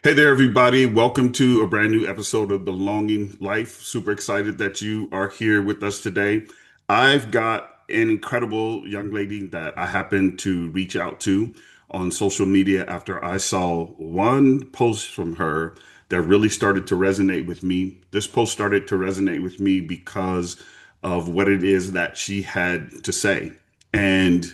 Hey there, everybody. Welcome to a brand new episode of Belonging Life. Super excited that you are here with us today. I've got an incredible young lady that I happened to reach out to on social media after I saw one post from her that really started to resonate with me. This post started to resonate with me because of what it is that she had to say. And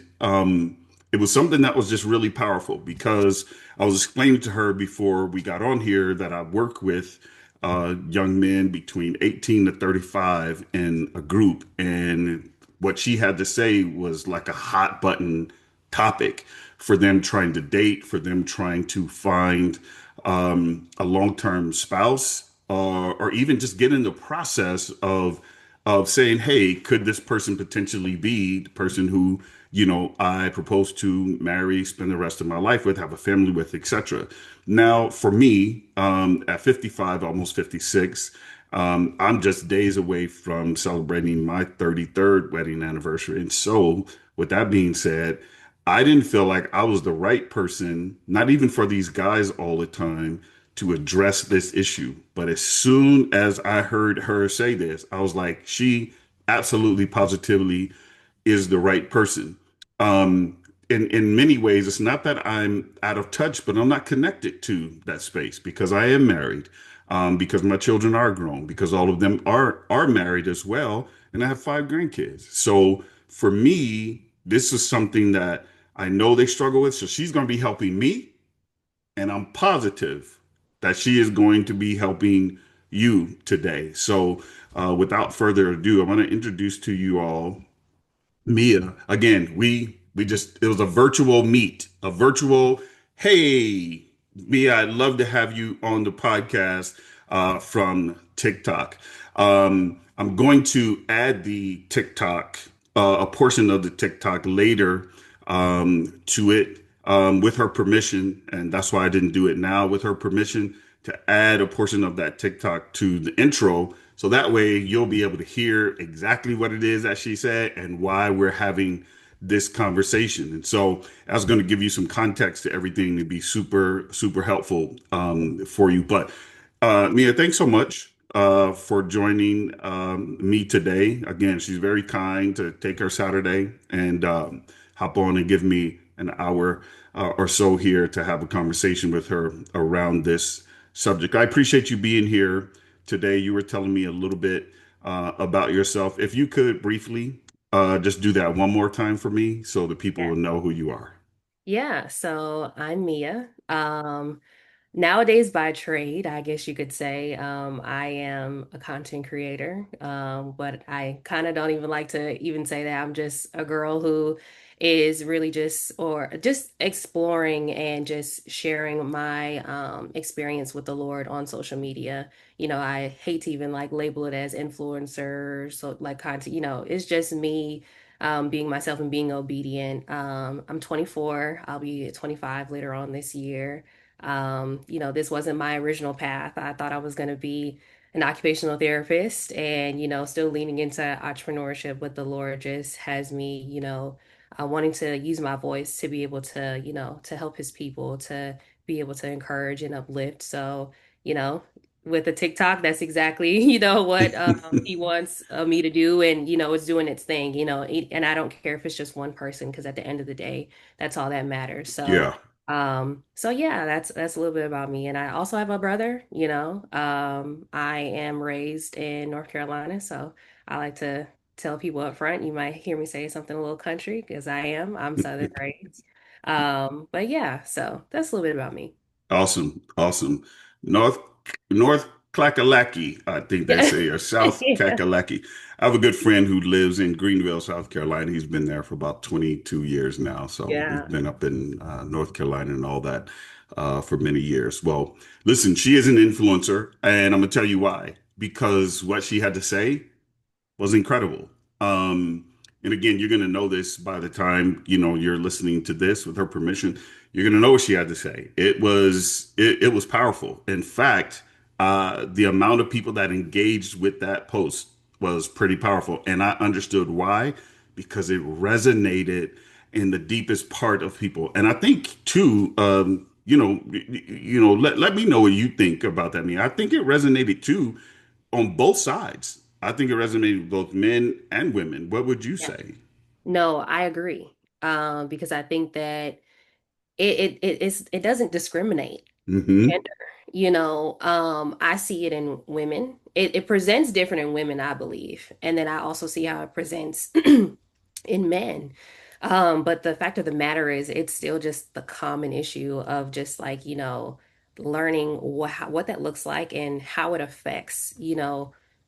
it was something that was just really powerful because I was explaining to her before we got on here that I work with young men between 18 to 35 in a group. And what she had to say was like a hot button topic for them trying to date, for them trying to find a long-term spouse, or even just get in the process of saying, hey, could this person potentially be the person who, I propose to marry, spend the rest of my life with, have a family with, etc. Now, for me, at 55, almost 56, I'm just days away from celebrating my 33rd wedding anniversary. And so, with that being said, I didn't feel like I was the right person, not even for these guys all the time, to address this issue. But as soon as I heard her say this, I was like, she absolutely positively is the right person. Um, in many ways, it's not that I'm out of touch, but I'm not connected to that space because I am married, because my children are grown, because all of them are married as well, and I have 5 grandkids. So for me, this is something that I know they struggle with. So she's going to be helping me, and I'm positive that she is going to be helping you today. So, without further ado, I'm going to introduce to you all Miah. Again, we just it was a virtual meet, a virtual. Hey, Miah, I'd love to have you on the podcast from TikTok. I'm going to add the TikTok, a portion of the TikTok later to it with her permission, and that's why I didn't do it now. With her permission, to add a portion of that TikTok to the intro, so that way you'll be able to hear exactly what it is that she said and why we're having this conversation. And so I was going to give you some context to everything to be super, super helpful for you. But Miah, thanks so much for joining me today. Again, she's very kind to take her Saturday and hop on and give me an hour or so here to have a conversation with her around this subject. I appreciate you being here today. You were telling me a little bit about yourself. If you could briefly just do that one more time for me so the people Yeah. will know who you are. Yeah, so I'm Mia. Nowadays by trade, I guess you could say, I am a content creator. But I kind of don't even like to even say that. I'm just a girl who is really just exploring and just sharing my experience with the Lord on social media. I hate to even like label it as influencer, so like content, it's just me being myself and being obedient. I'm 24. I'll be 25 later on this year. This wasn't my original path. I thought I was going to be an occupational therapist and, still leaning into entrepreneurship, but the Lord just has me, wanting to use my voice to be able to, to help his people, to be able to encourage and uplift. So, you know, with the TikTok, that's exactly, what he wants me to do. And, it's doing its thing, and I don't care if it's just one person, because at the end of the day, that's all that matters. So, Yeah. so yeah, that's a little bit about me. And I also have a brother, I am raised in North Carolina, so I like to tell people up front, you might hear me say something a little country because I am. I'm Southern raised. But yeah, so that's a little bit about me. Awesome, awesome. North North Kakalaki, I think they Yeah. say, or South Yeah. Kakalaki. I have a good friend who lives in Greenville, South Carolina. He's been there for about 22 years now. So we've Yeah. been up in North Carolina and all that for many years. Well, listen, she is an influencer, and I'm gonna tell you why. Because what she had to say was incredible. Um, and again, you're going to know this by the time you're listening to this with her permission. You're going to know what she had to say. It was powerful. In fact, the amount of people that engaged with that post was pretty powerful, and I understood why because it resonated in the deepest part of people. And I think too. let me know what you think about that. I mean, I think it resonated too on both sides. I think it resonated with both men and women. What would you Yeah. say? No, I agree. Because I think that it doesn't discriminate Hmm. gender. I see it in women. It presents different in women, I believe. And then I also see how it presents in men. But the fact of the matter is, it's still just the common issue of just like, learning what that looks like and how it affects,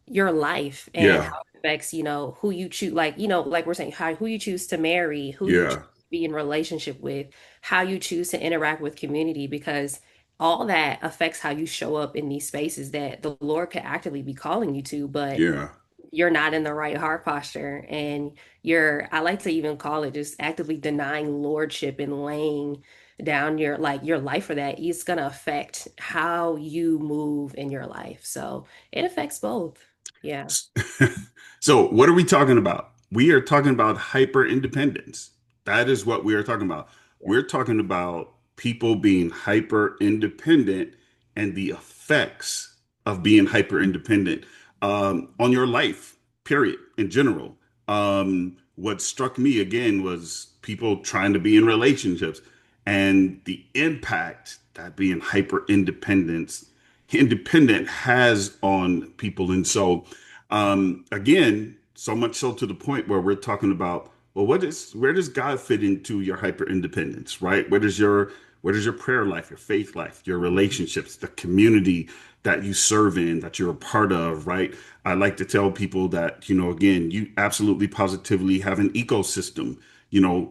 your life and Yeah, how it affects, who you choose, like, like we're saying, who you choose to marry, who you choose yeah, to be in relationship with, how you choose to interact with community, because all that affects how you show up in these spaces that the Lord could actively be calling you to, but yeah. you're not in the right heart posture, and I like to even call it just actively denying lordship and laying down your life for that. It's going to affect how you move in your life. So it affects both. Yeah. So, what are we talking about? We are talking about hyper independence. That is what we are talking about. Yeah. We're talking about people being hyper independent and the effects of being hyper independent on your life, period, in general. What struck me again was people trying to be in relationships and the impact that being hyper independent has on people. And so, again, so much so to the point where we're talking about, well, where does God fit into your hyper independence, right? Where does your prayer life, your faith life, your relationships, the community that you serve in, that you're a part of, right? I like to tell people that, again, you absolutely positively have an ecosystem.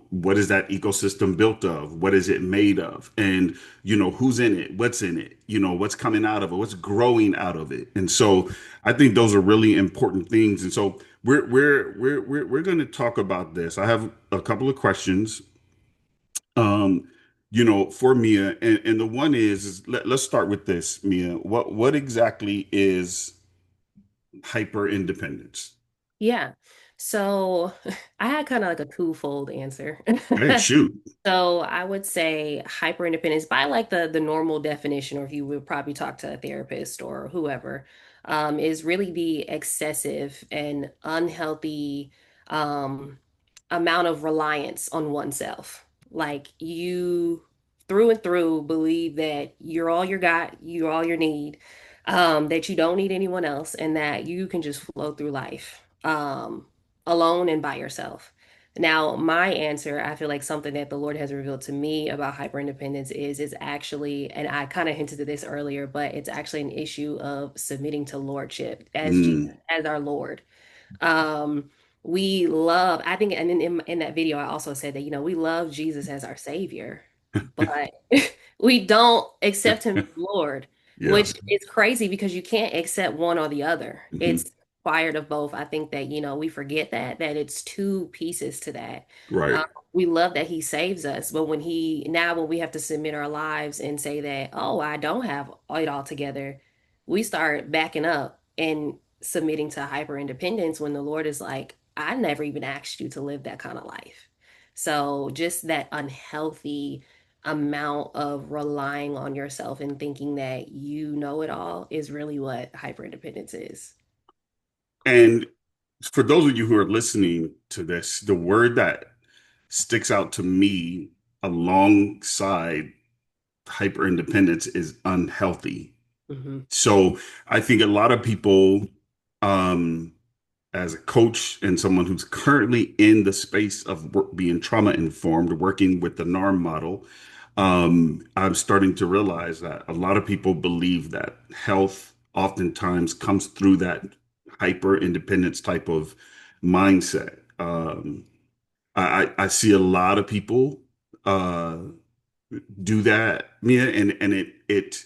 What is that ecosystem built of? What is it made of? And, who's in it? What's in it? What's coming out of it? What's growing out of it? And so I think those are really important things. And so we're going to talk about this. I have a couple of questions, for Mia. And the one is let's start with this, Mia. What exactly is hyper independence? Yeah. So I had kind of like a twofold answer. Hey, shoot. So I would say hyper independence by like the normal definition, or if you would probably talk to a therapist or whoever, is really the excessive and unhealthy um, amount of reliance on oneself. Like you through and through believe that you're all you got, you're all you need, that you don't need anyone else, and that you can just flow through life alone and by yourself. Now, my answer, I feel like something that the Lord has revealed to me about hyper independence is actually, and I kind of hinted to this earlier, but it's actually an issue of submitting to lordship as Jesus, Mm, as our Lord. Um, we love, I think, and in that video, I also said that, we love Jesus as our Savior, but we don't accept Him as Lord, yeah. which is crazy because you can't accept one or the other. Hmm. It's required of both. I think that, we forget that it's two pieces to that. Right. Um, we love that He saves us, but when we have to submit our lives and say that, oh, I don't have it all together, we start backing up and submitting to hyper independence when the Lord is like, I never even asked you to live that kind of life. So just that unhealthy amount of relying on yourself and thinking that you know it all is really what hyper independence is. And for those of you who are listening to this, the word that sticks out to me alongside hyper independence is unhealthy. Hmm. So I think a lot of people, um, as a coach and someone who's currently in the space of being trauma informed, working with the NARM model, I'm starting to realize that a lot of people believe that health oftentimes comes through that hyper independence type of mindset. I see a lot of people uh, do that, yeah, and it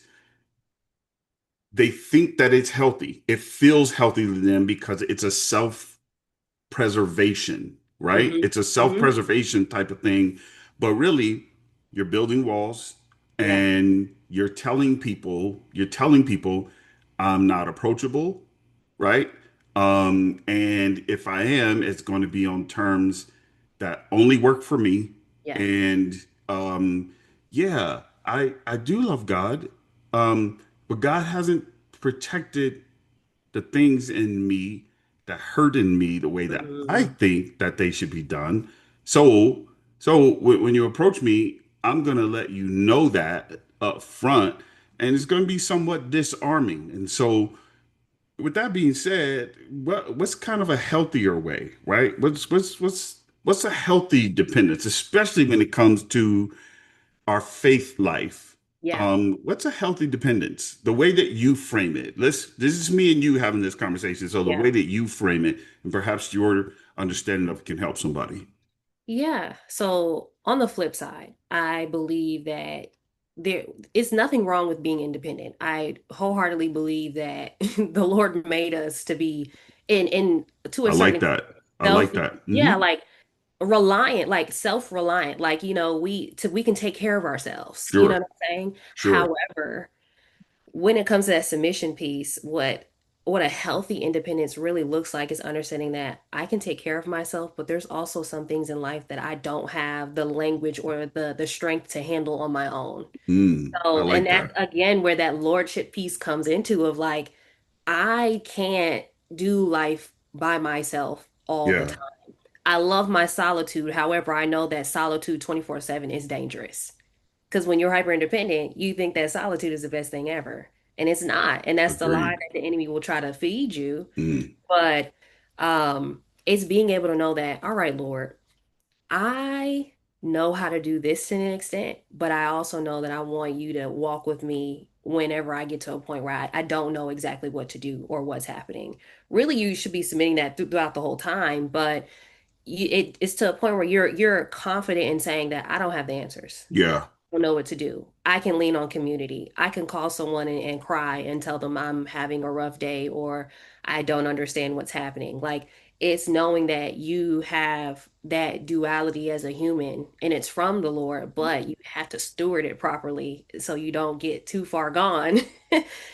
they think that it's healthy. It feels healthy to them because it's a self-preservation, right? Hmm. It's a Hmm. self-preservation type of thing. But really, you're building walls Yeah. and you're telling people, I'm not approachable, right? And if I am, it's going to be on terms that only work for me. Yeah. And yeah, I do love God, but God hasn't protected the things in me that hurt in me the way that I Mhm. think that they should be done. So when you approach me, I'm gonna let you know that up front, and it's gonna be somewhat disarming. And so, with that being said, what's kind of a healthier way, right? What's a healthy dependence, especially when it comes to our faith life? Yeah. What's a healthy dependence? The way that you frame it. This is me and you having this conversation. So the Yeah. way that you frame it, and perhaps your understanding of it can help somebody. Yeah. So on the flip side, I believe that there is nothing wrong with being independent. I wholeheartedly believe that the Lord made us to be in to I a certain like extent that. I self, like that. yeah, like reliant, like self-reliant, like we can take care of ourselves. You know Sure. what I'm saying? Sure. However, when it comes to that submission piece, what a healthy independence really looks like is understanding that I can take care of myself, but there's also some things in life that I don't have the language or the strength to handle on my own. I So, and like that's that. again where that lordship piece comes into of like, I can't do life by myself all the Yeah. time. I love my solitude. However, I know that solitude 24/7 is dangerous. Because when you're hyper independent, you think that solitude is the best thing ever. And it's not. And that's the lie Agreed. that the enemy will try to feed you. Mm. But it's being able to know that, all right, Lord, I know how to do this to an extent, but I also know that I want you to walk with me whenever I get to a point where I don't know exactly what to do or what's happening. Really, you should be submitting that throughout the whole time, but it's to a point where you're confident in saying that I don't have the answers. Yeah. Don't know what to do. I can lean on community. I can call someone and cry and tell them I'm having a rough day or I don't understand what's happening. Like it's knowing that you have that duality as a human and it's from the Lord, but you have to steward it properly so you don't get too far gone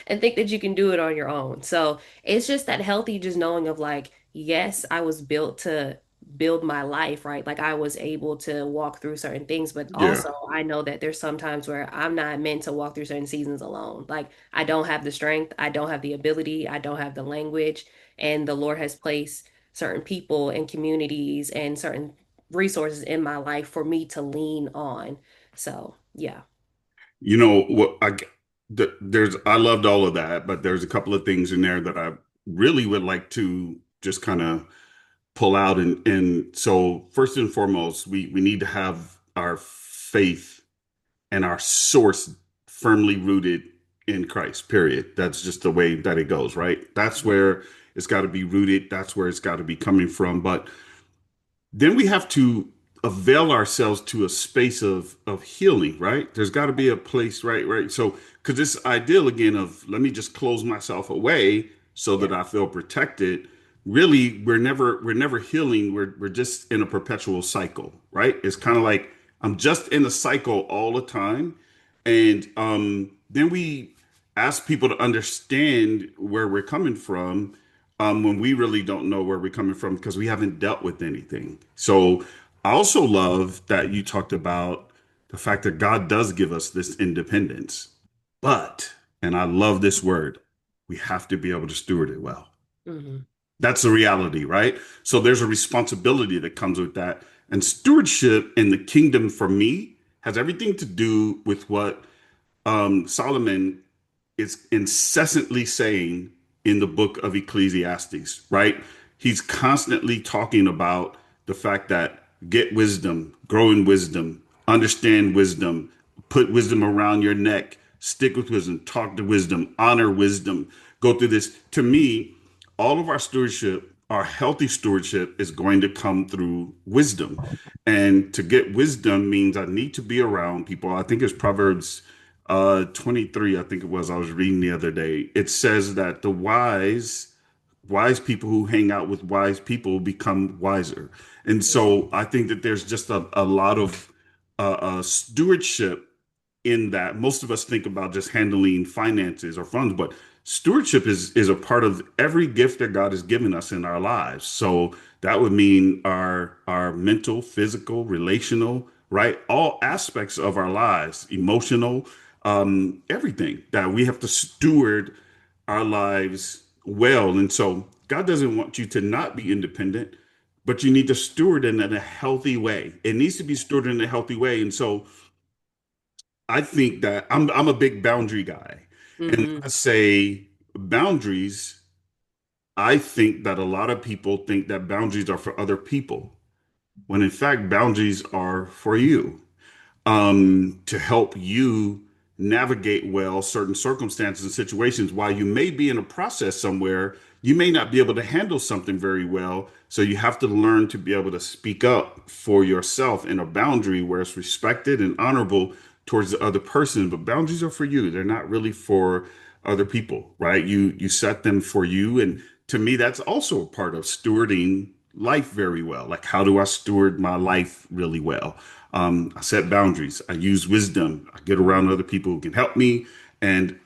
and think that you can do it on your own. So it's just that healthy just knowing of like, yes, I was built to build my life, right? Like I was able to walk through certain things, but Yeah. also I know that there's some times where I'm not meant to walk through certain seasons alone. Like I don't have the strength, I don't have the ability, I don't have the language, and the Lord has placed certain people and communities and certain resources in my life for me to lean on. So, yeah. You know what there's I loved all of that, but there's a couple of things in there that I really would like to just kind of pull out, and so first and foremost, we need to have our faith and our source firmly rooted in Christ, period. That's just the way that it goes, right? That's where it's got to be rooted, that's where it's got to be coming from. But then we have to avail ourselves to a space of healing, right? There's got to be a place, right? So because this ideal again of let me just close myself away so that Yeah. I feel protected, really we're never healing. We're just in a perpetual cycle, right? It's kind of like I'm just in a cycle all the time. And then we ask people to understand where we're coming from, when we really don't know where we're coming from because we haven't dealt with anything. So I also love that you talked about the fact that God does give us this independence. But, and I love this word, we have to be able to steward it well. Hmm. That's the reality, right? So there's a responsibility that comes with that. And stewardship in the kingdom for me has everything to do with what Solomon is incessantly saying in the book of Ecclesiastes, right? He's constantly talking about the fact that get wisdom, grow in wisdom, understand wisdom, put wisdom around your neck, stick with wisdom, talk to wisdom, honor wisdom, go through this. To me, all of our stewardship, our healthy stewardship is going to come through wisdom. And to get wisdom means I need to be around people. I think it's Proverbs 23, I think it was, I was reading the other day. It says that the wise people who hang out with wise people become wiser. And so I think that there's just a lot of stewardship in that. Most of us think about just handling finances or funds, but stewardship is a part of every gift that God has given us in our lives. So that would mean our mental, physical, relational, right? All aspects of our lives, emotional, everything that we have to steward our lives well. And so God doesn't want you to not be independent, but you need to steward it in a healthy way. It needs to be stewarded in a healthy way. And so I think that I'm a big boundary guy. And when Hmm. I say boundaries, I think that a lot of people think that boundaries are for other people, when in fact boundaries are for you, to help you navigate well certain circumstances and situations. While you may be in a process somewhere, you may not be able to handle something very well. So you have to learn to be able to speak up for yourself in a boundary where it's respected and honorable towards the other person. But boundaries are for you. They're not really for other people, right? You set them for you. And to me, that's also a part of stewarding life very well. Like, how do I steward my life really well? I set boundaries. I use wisdom. I get around other people who can help me and,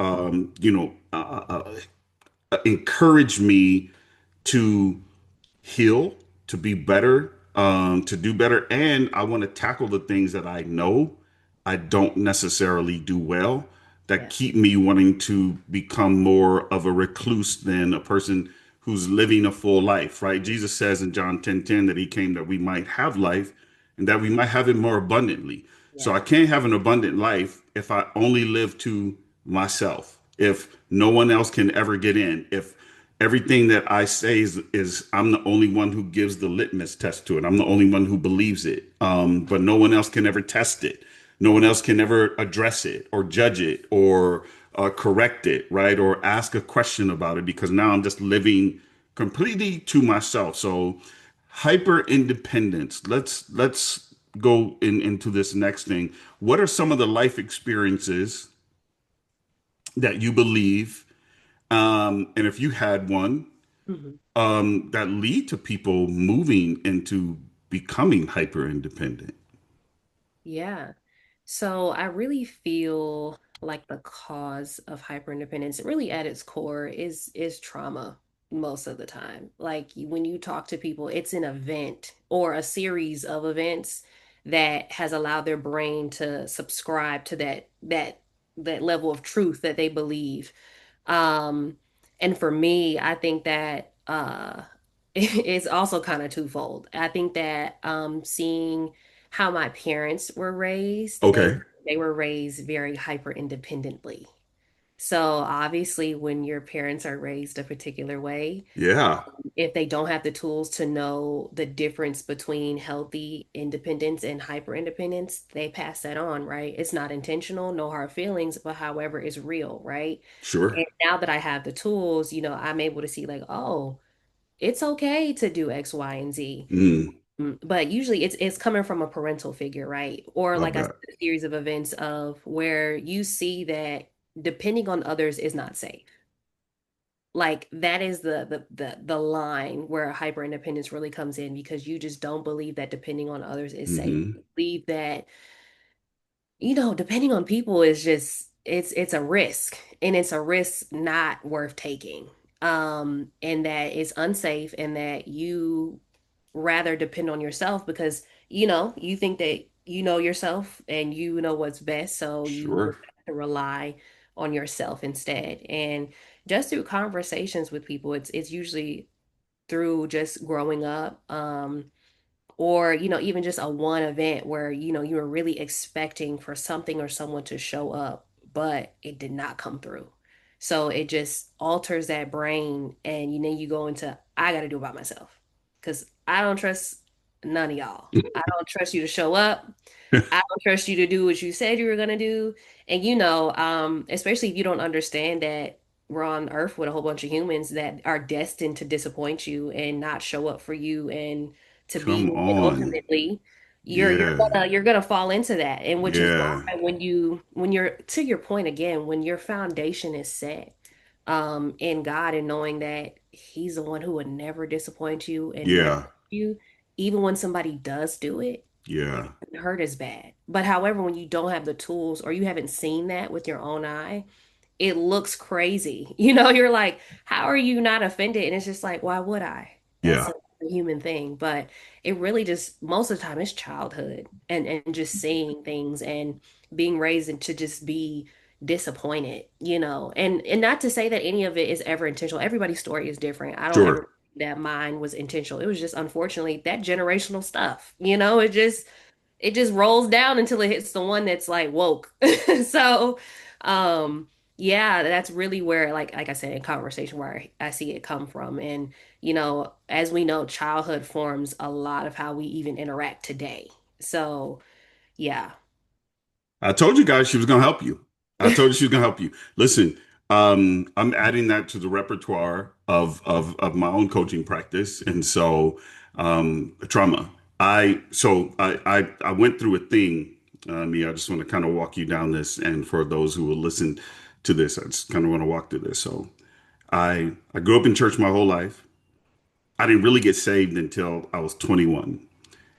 encourage me to heal, to be better, to do better. And I want to tackle the things that I know I don't necessarily do well that Yeah. keep me wanting to become more of a recluse than a person who's living a full life, right? Jesus says in John 10:10 that he came that we might have life and that we might have it more abundantly. So I Yeah. can't have an abundant life if I only live to myself, if no one else can ever get in, if everything that I say is I'm the only one who gives the litmus test to it. I'm the only one who believes it. But no one else can ever test it. No one else can ever address it or judge it or correct it, right? Or ask a question about it because now I'm just living completely to myself. So hyper independence. Let's go into this next thing. What are some of the life experiences that you believe, and if you had one, Hmm. that lead to people moving into becoming hyper independent? Yeah. So I really feel like the cause of hyperindependence, really at its core, is trauma most of the time. Like when you talk to people, it's an event or a series of events that has allowed their brain to subscribe to that level of truth that they believe. Um, and for me, I think that it's also kind of twofold. I think that seeing how my parents were raised, Okay. they were raised very hyper independently. So obviously, when your parents are raised a particular way, Yeah. if they don't have the tools to know the difference between healthy independence and hyper independence, they pass that on, right? It's not intentional, no hard feelings, but however, it's real, right? Sure. And now that I have the tools, I'm able to see like, oh, it's okay to do X, Y, and Z. Mm, But usually it's coming from a parental figure, right? Or I like I said, bet. a series of events of where you see that depending on others is not safe. Like that is the line where hyper independence really comes in because you just don't believe that depending on others is safe. Hmm. You believe that depending on people is just it's a risk and it's a risk not worth taking. And that it's unsafe and that you rather depend on yourself because you think that you know yourself and you know what's best, so you would Sure. have to rely on yourself instead. And just through conversations with people, it's usually through just growing up. Or even just a one event where you were really expecting for something or someone to show up but it did not come through, so it just alters that brain and you go into I got to do it by myself because I don't trust none of y'all. I don't trust you to show up. I don't trust you to do what you said you were gonna do. And especially if you don't understand that we're on Earth with a whole bunch of humans that are destined to disappoint you and not show up for you and to be Come and on. ultimately Yeah. you're gonna fall into that. And which is Yeah. why when you're to your point again, when your foundation is set in God and knowing that He's the one who would never disappoint you and never Yeah. hurt you, even when somebody does do it, Yeah. hurt is bad. But however, when you don't have the tools or you haven't seen that with your own eye, it looks crazy. You're like, how are you not offended? And it's just like, why would I? That's Yeah. a a human thing, but it really just most of the time it's childhood and just seeing things and being raised and to just be disappointed, and not to say that any of it is ever intentional. Everybody's story is different. I don't ever Sure. think that mine was intentional. It was just unfortunately that generational stuff, it just rolls down until it hits the one that's like woke. So, um, yeah, that's really where, like I said, in conversation where I see it come from. And, as we know, childhood forms a lot of how we even interact today. So, yeah. I told you guys she was going to help you. I told you she was going to help you. Listen, I'm adding that to the repertoire of my own coaching practice, and so trauma. I went through a thing. Me, I just want to kind of walk you down this, and for those who will listen to this, I just kind of want to walk through this. So I grew up in church my whole life. I didn't really get saved until I was 21,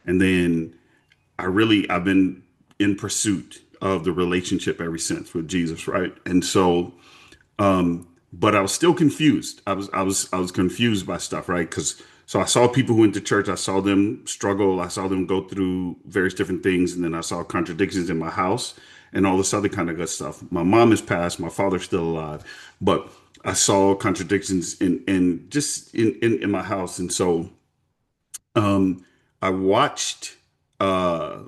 and then I've been in pursuit of the relationship ever since with Jesus, right? And so, but I was still confused. I was confused by stuff, right? Because so I saw people who went to church, I saw them struggle, I saw them go through various different things, and then I saw contradictions in my house and all this other kind of good stuff. My mom has passed, my father's still alive, but I saw contradictions in just in my house, and so I watched uh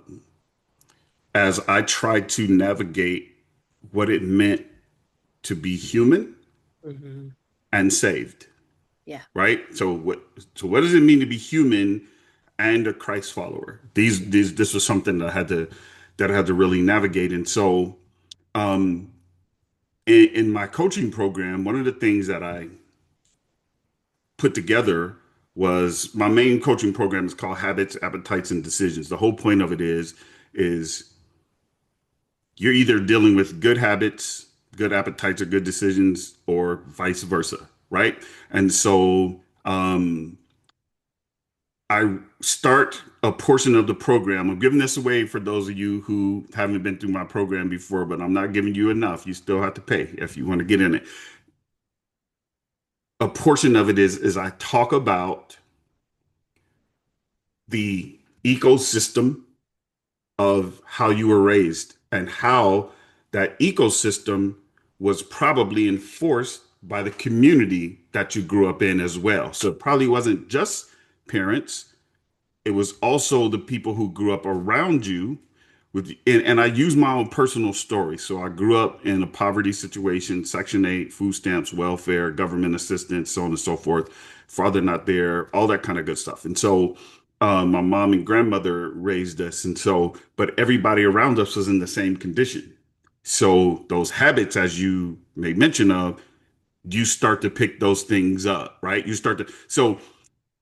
as I tried to navigate what it meant to be human Hmm. and saved, Yeah. right? So what does it mean to be human and a Christ follower? This was something that I had to really navigate. And so in my coaching program, one of the things that I put together was my main coaching program is called Habits, Appetites, and Decisions. The whole point of it is you're either dealing with good habits, good appetites, or good decisions, or vice versa, right? And so I start a portion of the program. I'm giving this away for those of you who haven't been through my program before, but I'm not giving you enough. You still have to pay if you want to get in it. A portion of it is I talk about the ecosystem of how you were raised and how that ecosystem was probably enforced by the community that you grew up in as well. So it probably wasn't just parents, it was also the people who grew up around you and I use my own personal story. So I grew up in a poverty situation, Section 8, food stamps, welfare, government assistance, so on and so forth. Father not there, all that kind of good stuff. And so my mom and grandmother raised us. And so, but everybody around us was in the same condition. So those habits, as you made mention of, you start to pick those things up, right? You start to, so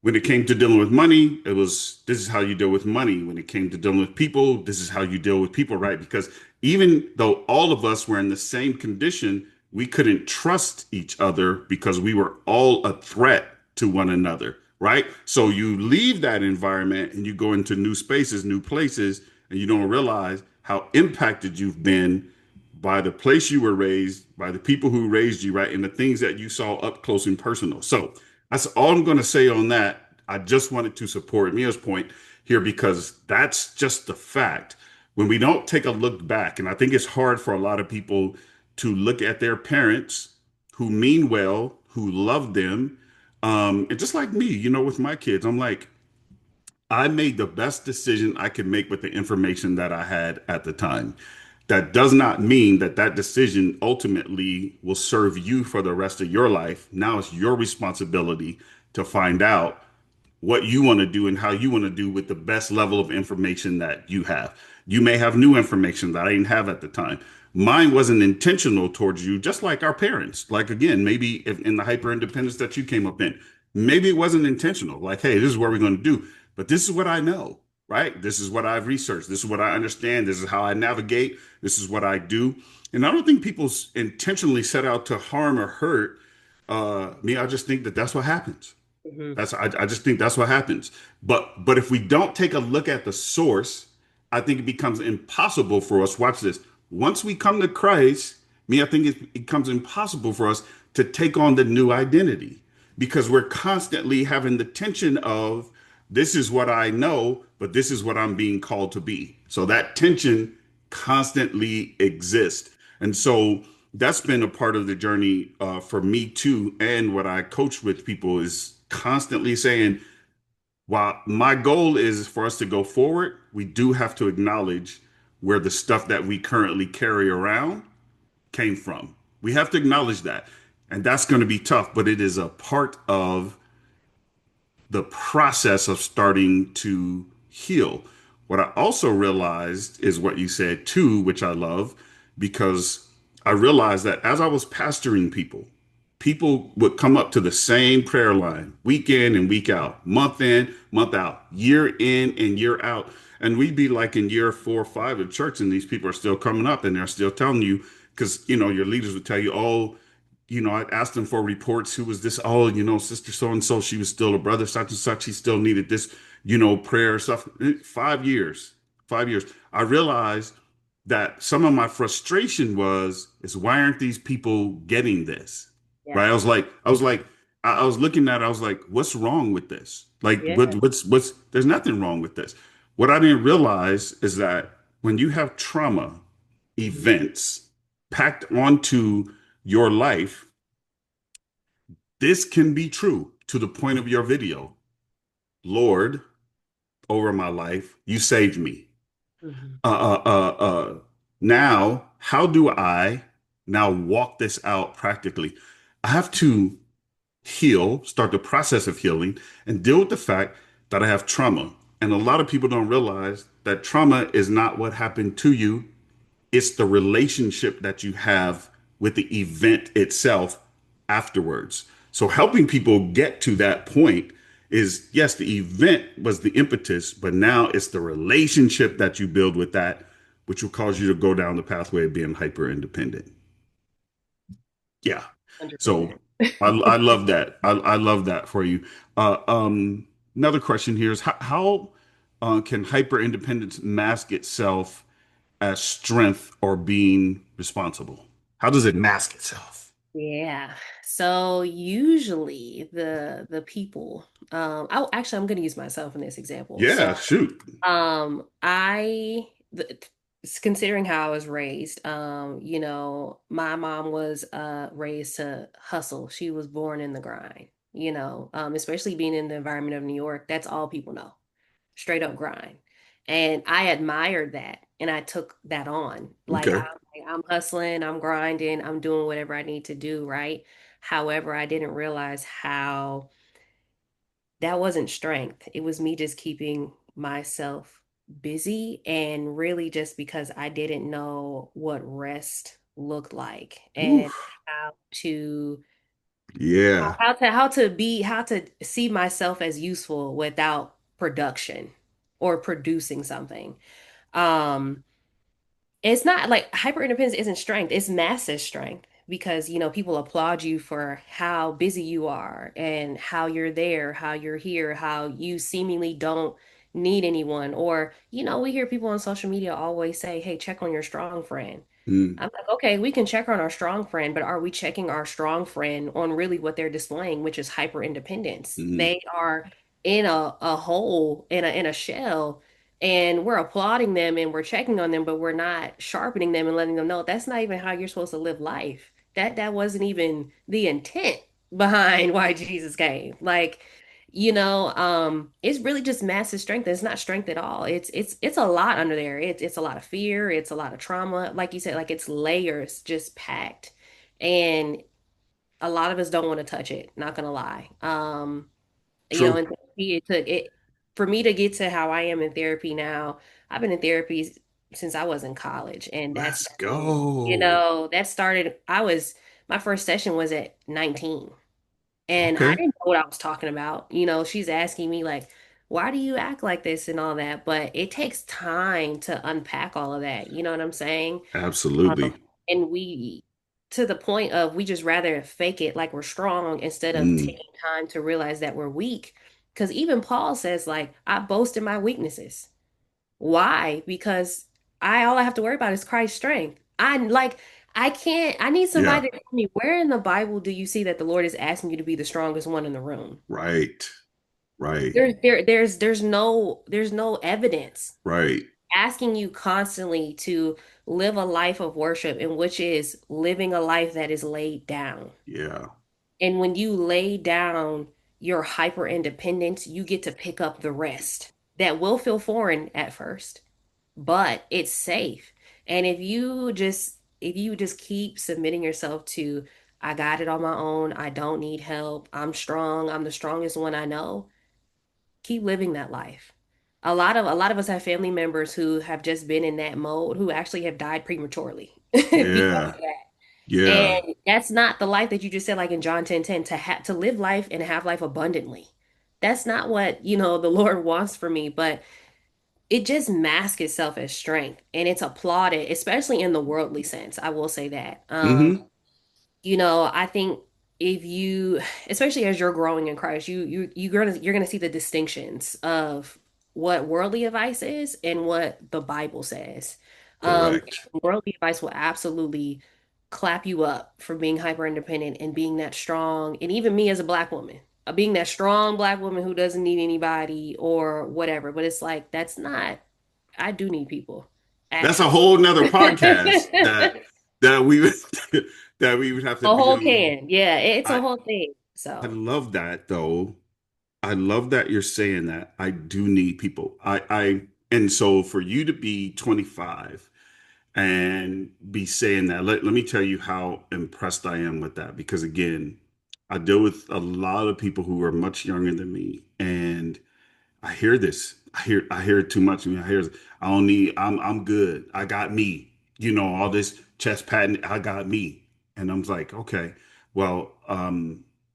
when it came to dealing with money, it was this is how you deal with money. When it came to dealing with people, this is how you deal with people, right? Because even though all of us were in the same condition, we couldn't trust each other because we were all a threat to one another, right? So you leave that environment and you go into new spaces, new places, and you don't realize how impacted you've been by the place you were raised, by the people who raised you, right? And the things that you saw up close and personal. So that's all I'm going to say on that. I just wanted to support Mia's point here because that's just the fact. When we don't take a look back, and I think it's hard for a lot of people to look at their parents who mean well, who love them. And just like me, with my kids, I'm like, I made the best decision I could make with the information that I had at the time. That does not mean that that decision ultimately will serve you for the rest of your life. Now it's your responsibility to find out what you want to do and how you want to do with the best level of information that you have. You may have new information that I didn't have at the time. Mine wasn't intentional towards you, just like our parents. Like, again, maybe if in the hyper independence that you came up in, maybe it wasn't intentional. Like, hey, this is what we're going to do, but this is what I know, right? This is what I've researched. This is what I understand. This is how I navigate. This is what I do. And I don't think people intentionally set out to harm or hurt me. I just think that that's what happens. Hmm. I just think that's what happens. But if we don't take a look at the source, I think it becomes impossible for us. Watch this. Once we come to Christ, I think it becomes impossible for us to take on the new identity because we're constantly having the tension of this is what I know, but this is what I'm being called to be. So that tension constantly exists. And so that's been a part of the journey for me too. And what I coach with people is constantly saying, while my goal is for us to go forward, we do have to acknowledge where the stuff that we currently carry around came from. We have to acknowledge that. And that's going to be tough, but it is a part of the process of starting to heal. What I also realized is what you said too, which I love, because I realized that as I was pastoring people, people would come up to the same prayer line week in and week out, month in, month out, year in and year out. And we'd be like in year 4 or 5 of church, and these people are still coming up and they're still telling you, because your leaders would tell you, oh, I'd asked them for reports. Who was this? Oh, sister so and so, she was still a brother such and such. He still needed this, prayer stuff. 5 years, 5 years. I realized that some of my frustration is why aren't these people getting this? Right? Yeah. I was looking at it, I was like, what's wrong with this? Like, Yeah. there's nothing wrong with this. What I didn't realize is that when you have trauma Mhm. events packed onto your life, this can be true to the point of your video. Lord, over my life, you saved me. Mhm. Uh, uh, uh, uh. Now, how do I now walk this out practically? I have to heal, start the process of healing, and deal with the fact that I have trauma. And a lot of people don't realize that trauma is not what happened to you, it's the relationship that you have with the event itself afterwards. So helping people get to that point is, yes, the event was the impetus, but now it's the relationship that you build with that, which will cause you to go down the pathway of being hyper independent. Yeah. So 100%. I love that. I love that for you. Uh, um, Another question here is how can hyper independence mask itself as strength or being responsible? How does it mask itself? Yeah. So usually the people, I'm going to use myself in this example. So Yeah, shoot. considering how I was raised, my mom was raised to hustle. She was born in the grind, especially being in the environment of New York, that's all people know. Straight up grind. And I admired that and I took that on. Okay. I'm hustling, I'm grinding, I'm doing whatever I need to do, right? However, I didn't realize how that wasn't strength. It was me just keeping myself busy and really just because I didn't know what rest looked like and Oof. how to Yeah. how to see myself as useful without production or producing something. Um it's not like hyper independence isn't strength, it's massive strength because people applaud you for how busy you are and how you're there, how you're here, how you seemingly don't need anyone. Or, we hear people on social media always say, hey, check on your strong friend. Mm, I'm like, okay, we can check on our strong friend, but are we checking our strong friend on really what they're displaying, which is hyper independence? mm, They are in a hole, in a shell, and we're applauding them and we're checking on them, but we're not sharpening them and letting them know that's not even how you're supposed to live life. That wasn't even the intent behind why Jesus came. Like, it's really just massive strength. It's not strength at all. It's a lot under there. It's a lot of fear, it's a lot of trauma. Like you said, like it's layers just packed. And a lot of us don't want to touch it, not gonna lie. true. In therapy, it took it for me to get to how I am in therapy now. I've been in therapy since I was in college, and Let's go. that started. My first session was at 19, and I Okay. didn't know what I was talking about. She's asking me like, "Why do you act like this?" and all that, but it takes time to unpack all of that. You know what I'm saying? Um, Absolutely. and we, to the point of we just rather fake it like we're strong instead of Mm, taking time to realize that we're weak. Because even Paul says, like, I boast in my weaknesses. Why? Because all I have to worry about is Christ's strength. I like I need Yeah, somebody to tell me where in the Bible do you see that the Lord is asking you to be the strongest one in the room? right, right, There's no evidence right. asking you constantly to live a life of worship, and which is living a life that is laid down. Yeah, And when you lay down your hyper independence, you get to pick up the rest. That will feel foreign at first, but it's safe. And if you just keep submitting yourself to, I got it on my own, I don't need help, I'm strong, I'm the strongest one I know, keep living that life. A lot of us have family members who have just been in that mode who actually have died prematurely because yeah, of that. yeah. And that's not the life that you just said, like in John 10:10, to live life and have life abundantly. That's not what, the Lord wants for me, but it just masks itself as strength and it's applauded, especially in the worldly sense. I will say that. Hmm. I think if you, especially as you're growing in Christ, you're gonna see the distinctions of what worldly advice is and what the Bible says. Correct. Worldly advice will absolutely clap you up for being hyper independent and being that strong, and even me as a black woman, being that strong black woman who doesn't need anybody or whatever. But it's like that's not. I do need people, That's a actually. whole nother podcast that we would that we would have to A be whole on. can. Yeah, it's a I whole thing. I So, love that though. I love that you're saying that. I do need people. And so for you to be 25 and be saying that, let me tell you how impressed I am with that. Because again, I deal with a lot of people who are much younger than me, and I hear this. I hear it too much. I mean, I don't need I'm good. I got me. All this chest padding, I got me. And I'm like, okay, well,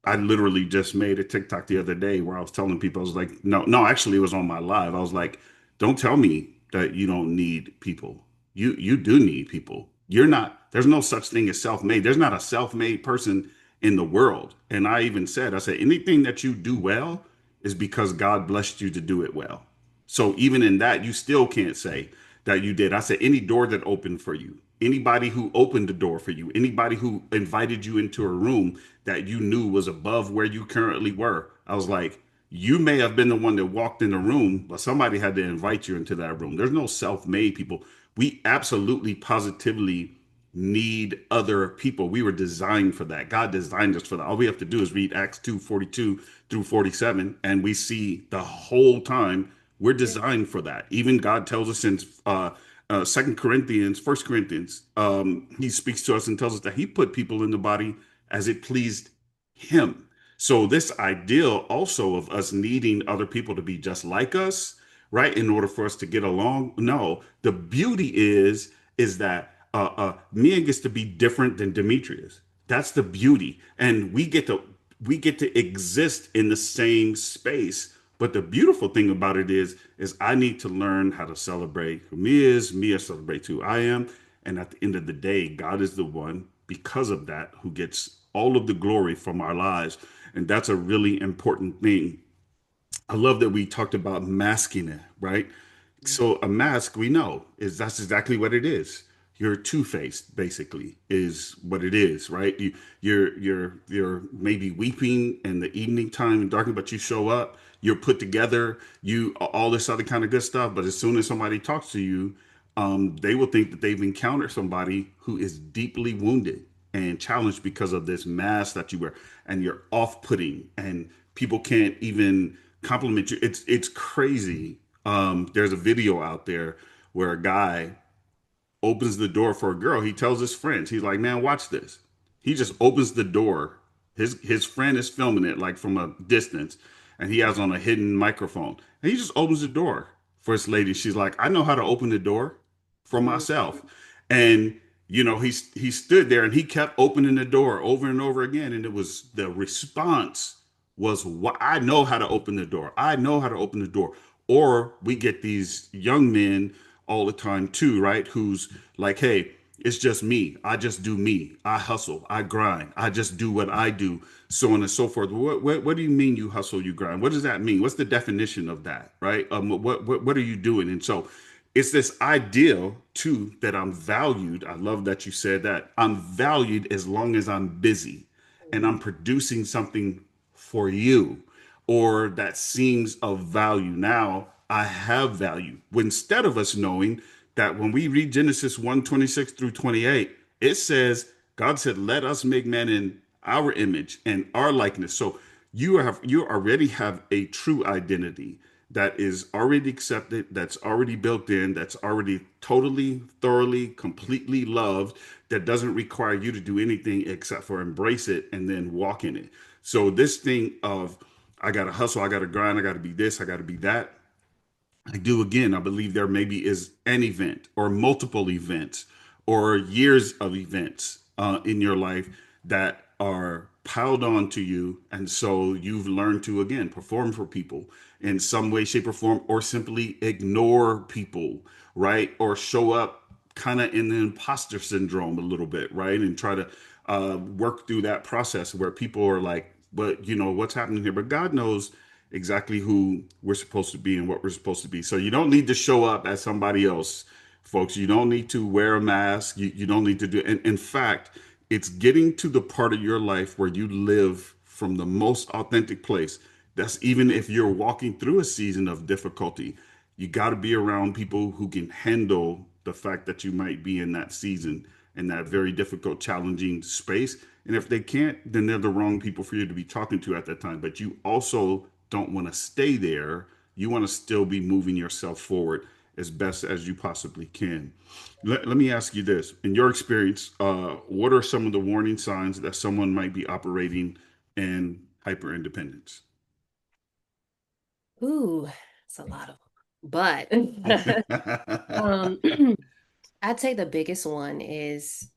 I literally just made a TikTok the other day where I was telling people, I was like, no, no, actually it was on my live. I was like, don't tell me that you don't need people. You do need people. There's no such thing as self-made. There's not a self-made person in the world. And I said, anything that you do well is because God blessed you to do it well. So even in that, you still can't say that you did. I said, any door that opened for you, anybody who opened the door for you, anybody who invited you into a room that you knew was above where you currently were. I was like, you may have been the one that walked in the room, but somebody had to invite you into that room. There's no self-made people. We absolutely positively need other people. We were designed for that. God designed us for that. All we have to do is read Acts 2:42 through 47, and we see the whole time we're designed for that. Even God tells us in 2 Corinthians, 1 Corinthians, he speaks to us and tells us that he put people in the body as it pleased him. So this ideal also of us needing other people to be just like us, right, in order for us to get along. No, the beauty is that Mia gets to be different than Demetrius. That's the beauty, and we get to exist in the same space. But the beautiful thing about it is I need to learn how to celebrate who Mia is. Mia celebrates who I am, and at the end of the day, God is the one because of that who gets all of the glory from our lives, and that's a really important thing. I love that we talked about masking it, right? So a mask, we know, is that's exactly what it is. You're two-faced, basically, is what it is, right? You're maybe weeping in the evening time and darkness, but you show up, you're put together, you all this other kind of good stuff. But as soon as somebody talks to you, they will think that they've encountered somebody who is deeply wounded and challenged because of this mask that you wear, and you're off-putting, and people can't even compliment you. It's crazy. There's a video out there where a guy opens the door for a girl. He tells his friends, he's like, "Man, watch this." He just opens the door. His friend is filming it like from a distance, and he has on a hidden microphone. And he just opens the door for his lady. She's like, "I know how to open the door for mm, myself." And he stood there and he kept opening the door over and over again, and it was the response was, "What, I know how to open the door. I know how to open the door." Or we get these young men all the time too, right? Who's like, "Hey, it's just me. I just do me. I hustle. I grind. I just do what I do." So on and so forth. What do you mean you hustle, you grind? What does that mean? What's the definition of that, right? What are you doing? And so it's this idea too that I'm valued. I love that you said that. I'm valued as long as I'm busy and I'm Mhm. producing something for you or that seems of value. Now I have value. Instead of us knowing that when we read Genesis 1:26 through 28, it says, God said, let us make man in our image and our likeness. So you already have a true identity that is already accepted, that's already built in, that's already totally, thoroughly, completely loved, that doesn't require you to do anything except for embrace it and then walk in it. So this thing of I gotta hustle, I gotta grind, I gotta be this, I gotta be that, I do again. I believe there maybe is an event or multiple events or years of events in your life that are piled on to you. And so you've learned to, again, perform for people in some way, shape, or form, or simply ignore people, right? Or show up kind of in the imposter syndrome a little bit, right? And try to work through that process where people are like, but you know, what's happening here? But God knows exactly who we're supposed to be and what we're supposed to be. So you don't need to show up as somebody else, folks. You don't need to wear a mask. You don't need to do. And in fact, it's getting to the part of your life where you live from the most authentic place. That's even if you're walking through a season of difficulty, you got to be around people who can handle the fact that you might be in that season in that very difficult, challenging space. And if they can't, then they're the wrong people for you to be talking to at that time. But you also don't want to stay there. You want to still be moving yourself forward as best as you possibly can. Let me ask you this. In your experience, what are some of the warning signs that someone might be operating in hyper independence? Ooh, it's a lot of them. But um, I'd say the biggest one is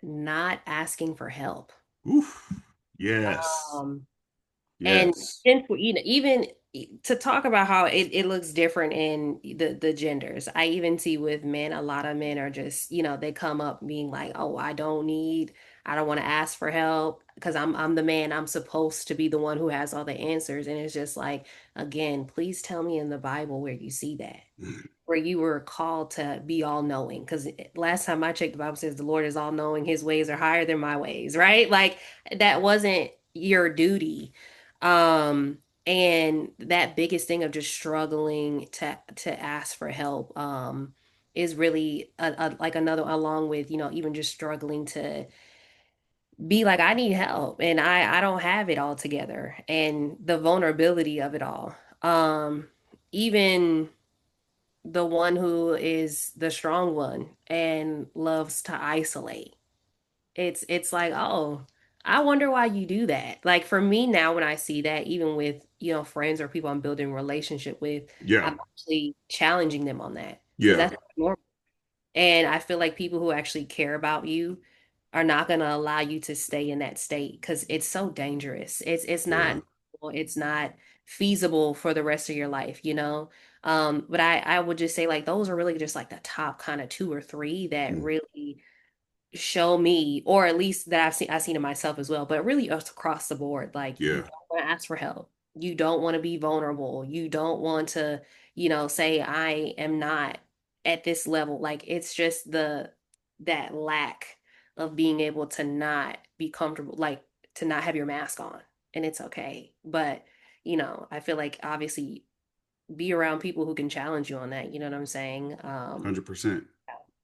not asking for help. Oof. Yes. Um, And Yes. then for, even to talk about how it looks different in the genders. I even see with men, a lot of men are just, they come up being like, "Oh, I don't want to ask for help because I'm the man. I'm supposed to be the one who has all the answers." And it's just like, again, please tell me in the Bible where you see that where you were called to be all knowing. Because last time I checked, the Bible says the Lord is all knowing, his ways are higher than my ways, right? Like that wasn't your duty. And that biggest thing of just struggling to ask for help is really like another along with, even just struggling to be like, I need help and I don't have it all together and the vulnerability of it all. Even the one who is the strong one and loves to isolate. It's like, oh, I wonder why you do that. Like for me now, when I see that, even with, friends or people I'm building a relationship with, Yeah. I'm actually challenging them on that because Yeah. that's normal. And I feel like people who actually care about you are not going to allow you to stay in that state because it's so dangerous. Yeah. It's not feasible for the rest of your life, you know? But I would just say like those are really just like the top kind of two or three that Mm. really show me, or at least that I've seen in myself as well, but really us across the board. Like you Yeah. don't want to ask for help. You don't want to be vulnerable. You don't want to, say I am not at this level. Like it's just that lack of being able to not be comfortable, like to not have your mask on. And it's okay. But, I feel like obviously be around people who can challenge you on that. You know what I'm saying? 100%.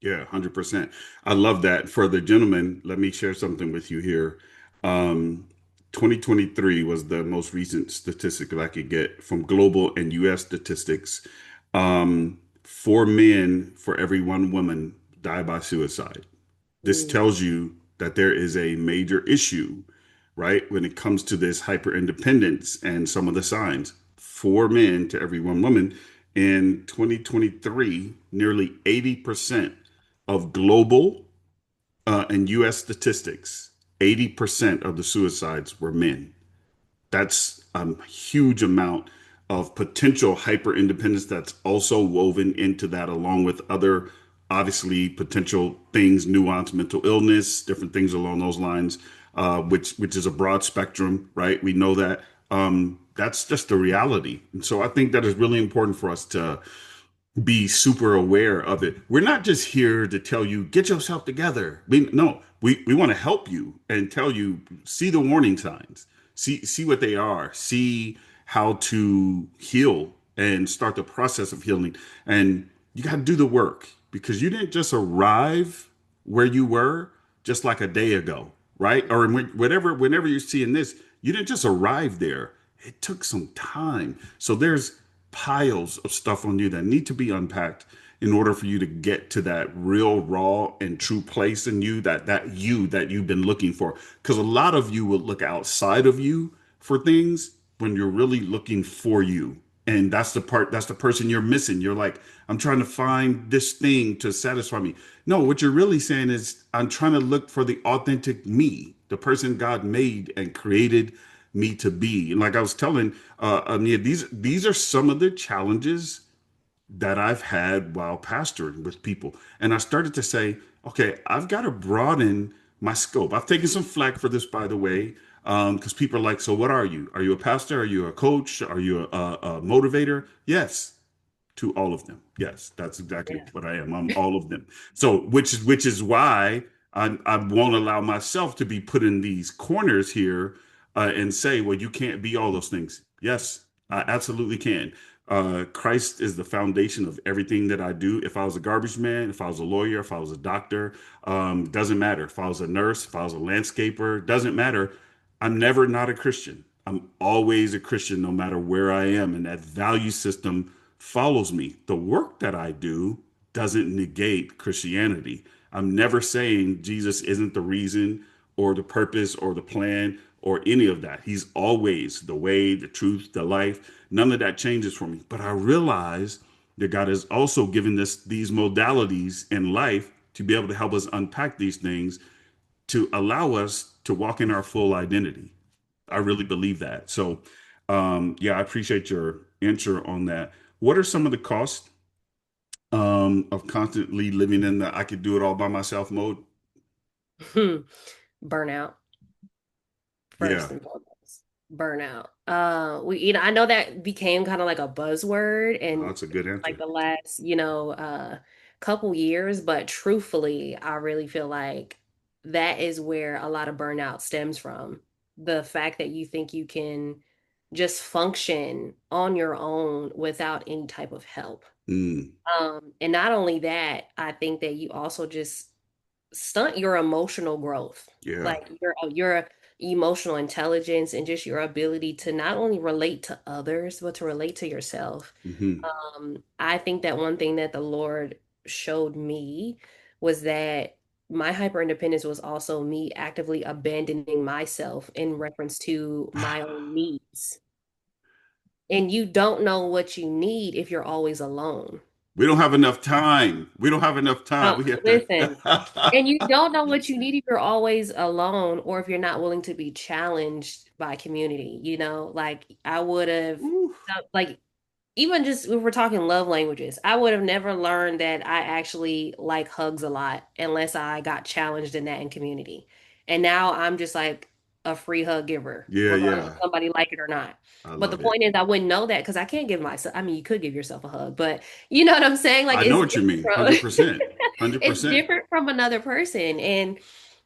Yeah, 100%. I love that. For the gentleman, let me share something with you here. Um, 2023 was the most recent statistic that I could get from global and US statistics. 4 men for every 1 woman die by suicide. This Mm, tells you that there is a major issue, right? When it comes to this hyper independence and some of the signs. 4 men to every 1 woman. In 2023, nearly 80% of global and US statistics, 80% of the suicides were men. That's a huge amount of potential hyper independence that's also woven into that, along with other obviously potential things, nuance, mental illness, different things along those lines, which is a broad spectrum, right? We know that. That's just the reality. And so I think that is really important for us be super aware of it. We're not just here to tell you, get yourself together. No, we want to help you and tell you, see the warning signs, see what they are, see how to heal and start the process of healing. And you got to do the work because you didn't just arrive where you were just like a day ago, right? Or whenever you're seeing this, you didn't just arrive there. It took some time. So there's piles of stuff on you that need to be unpacked in order for you to get to that real raw and true place in you, that you've been looking for. Because a lot of you will look outside of you for things when you're really looking for you. And that's the person you're missing. You're like, I'm trying to find this thing to satisfy me. No, what you're really saying is, I'm trying to look for the authentic me, the person God made and created me to be. And like I was telling Ania, these are some of the challenges that I've had while pastoring with people. And I started to say, okay, I've got to broaden my scope. I've taken some flack for this, by the way, because people are like, so what are you? Are you a pastor? Are you a coach? Are you a motivator? Yes, to all of them. Yes, that's exactly Yeah. what I am. I'm all of them. So, which is why I won't allow myself to be put in these corners here and say, well, you can't be all those things. Yes, I absolutely can. Christ is the foundation of everything that I do. If I was a garbage man, if I was a lawyer, if I was a doctor, doesn't matter. If I was a nurse, if I was a landscaper, doesn't matter. I'm never not a Christian. I'm always a Christian no matter where I am. And that value system follows me. The work that I do doesn't negate Christianity. I'm never saying Jesus isn't the reason or the purpose or the plan or any of that. He's always the way, the truth, the life. None of that changes for me. But I realize that God has also given us these modalities in life to be able to help us unpack these things to allow us to walk in our full identity. I really believe that. So, yeah, I appreciate your answer on that. What are some of the costs of constantly living in the I could do it all by myself mode? Burnout. Yeah, First and foremost, burnout. I know that became kind of like a buzzword oh, in that's a good like answer. the last, couple years, but truthfully, I really feel like that is where a lot of burnout stems from. The fact that you think you can just function on your own without any type of help. Mm, And not only that, I think that you also just stunt your emotional growth, yeah. like your emotional intelligence and just your ability to not only relate to others, but to relate to yourself. Hmm. I think that one thing that the Lord showed me was that my hyper independence was also me actively abandoning myself in reference to my own needs. And you don't know what you need if you're always alone. We don't have enough time. We don't have enough time. No, We have listen. to. And you don't know what you need if you're always alone or if you're not willing to be challenged by community, Like I would have Ooh, like even just if we're talking love languages, I would have never learned that I actually like hugs a lot unless I got challenged in that in community. And now I'm just like a free hug giver, yeah, regardless if yeah. somebody like it or not. I But the love it. point is, I wouldn't know that because I can't give myself, I mean, you could give yourself a hug, but you know what I'm saying? Like I know it's what you different mean. 100%. it's 100%. different from another person. And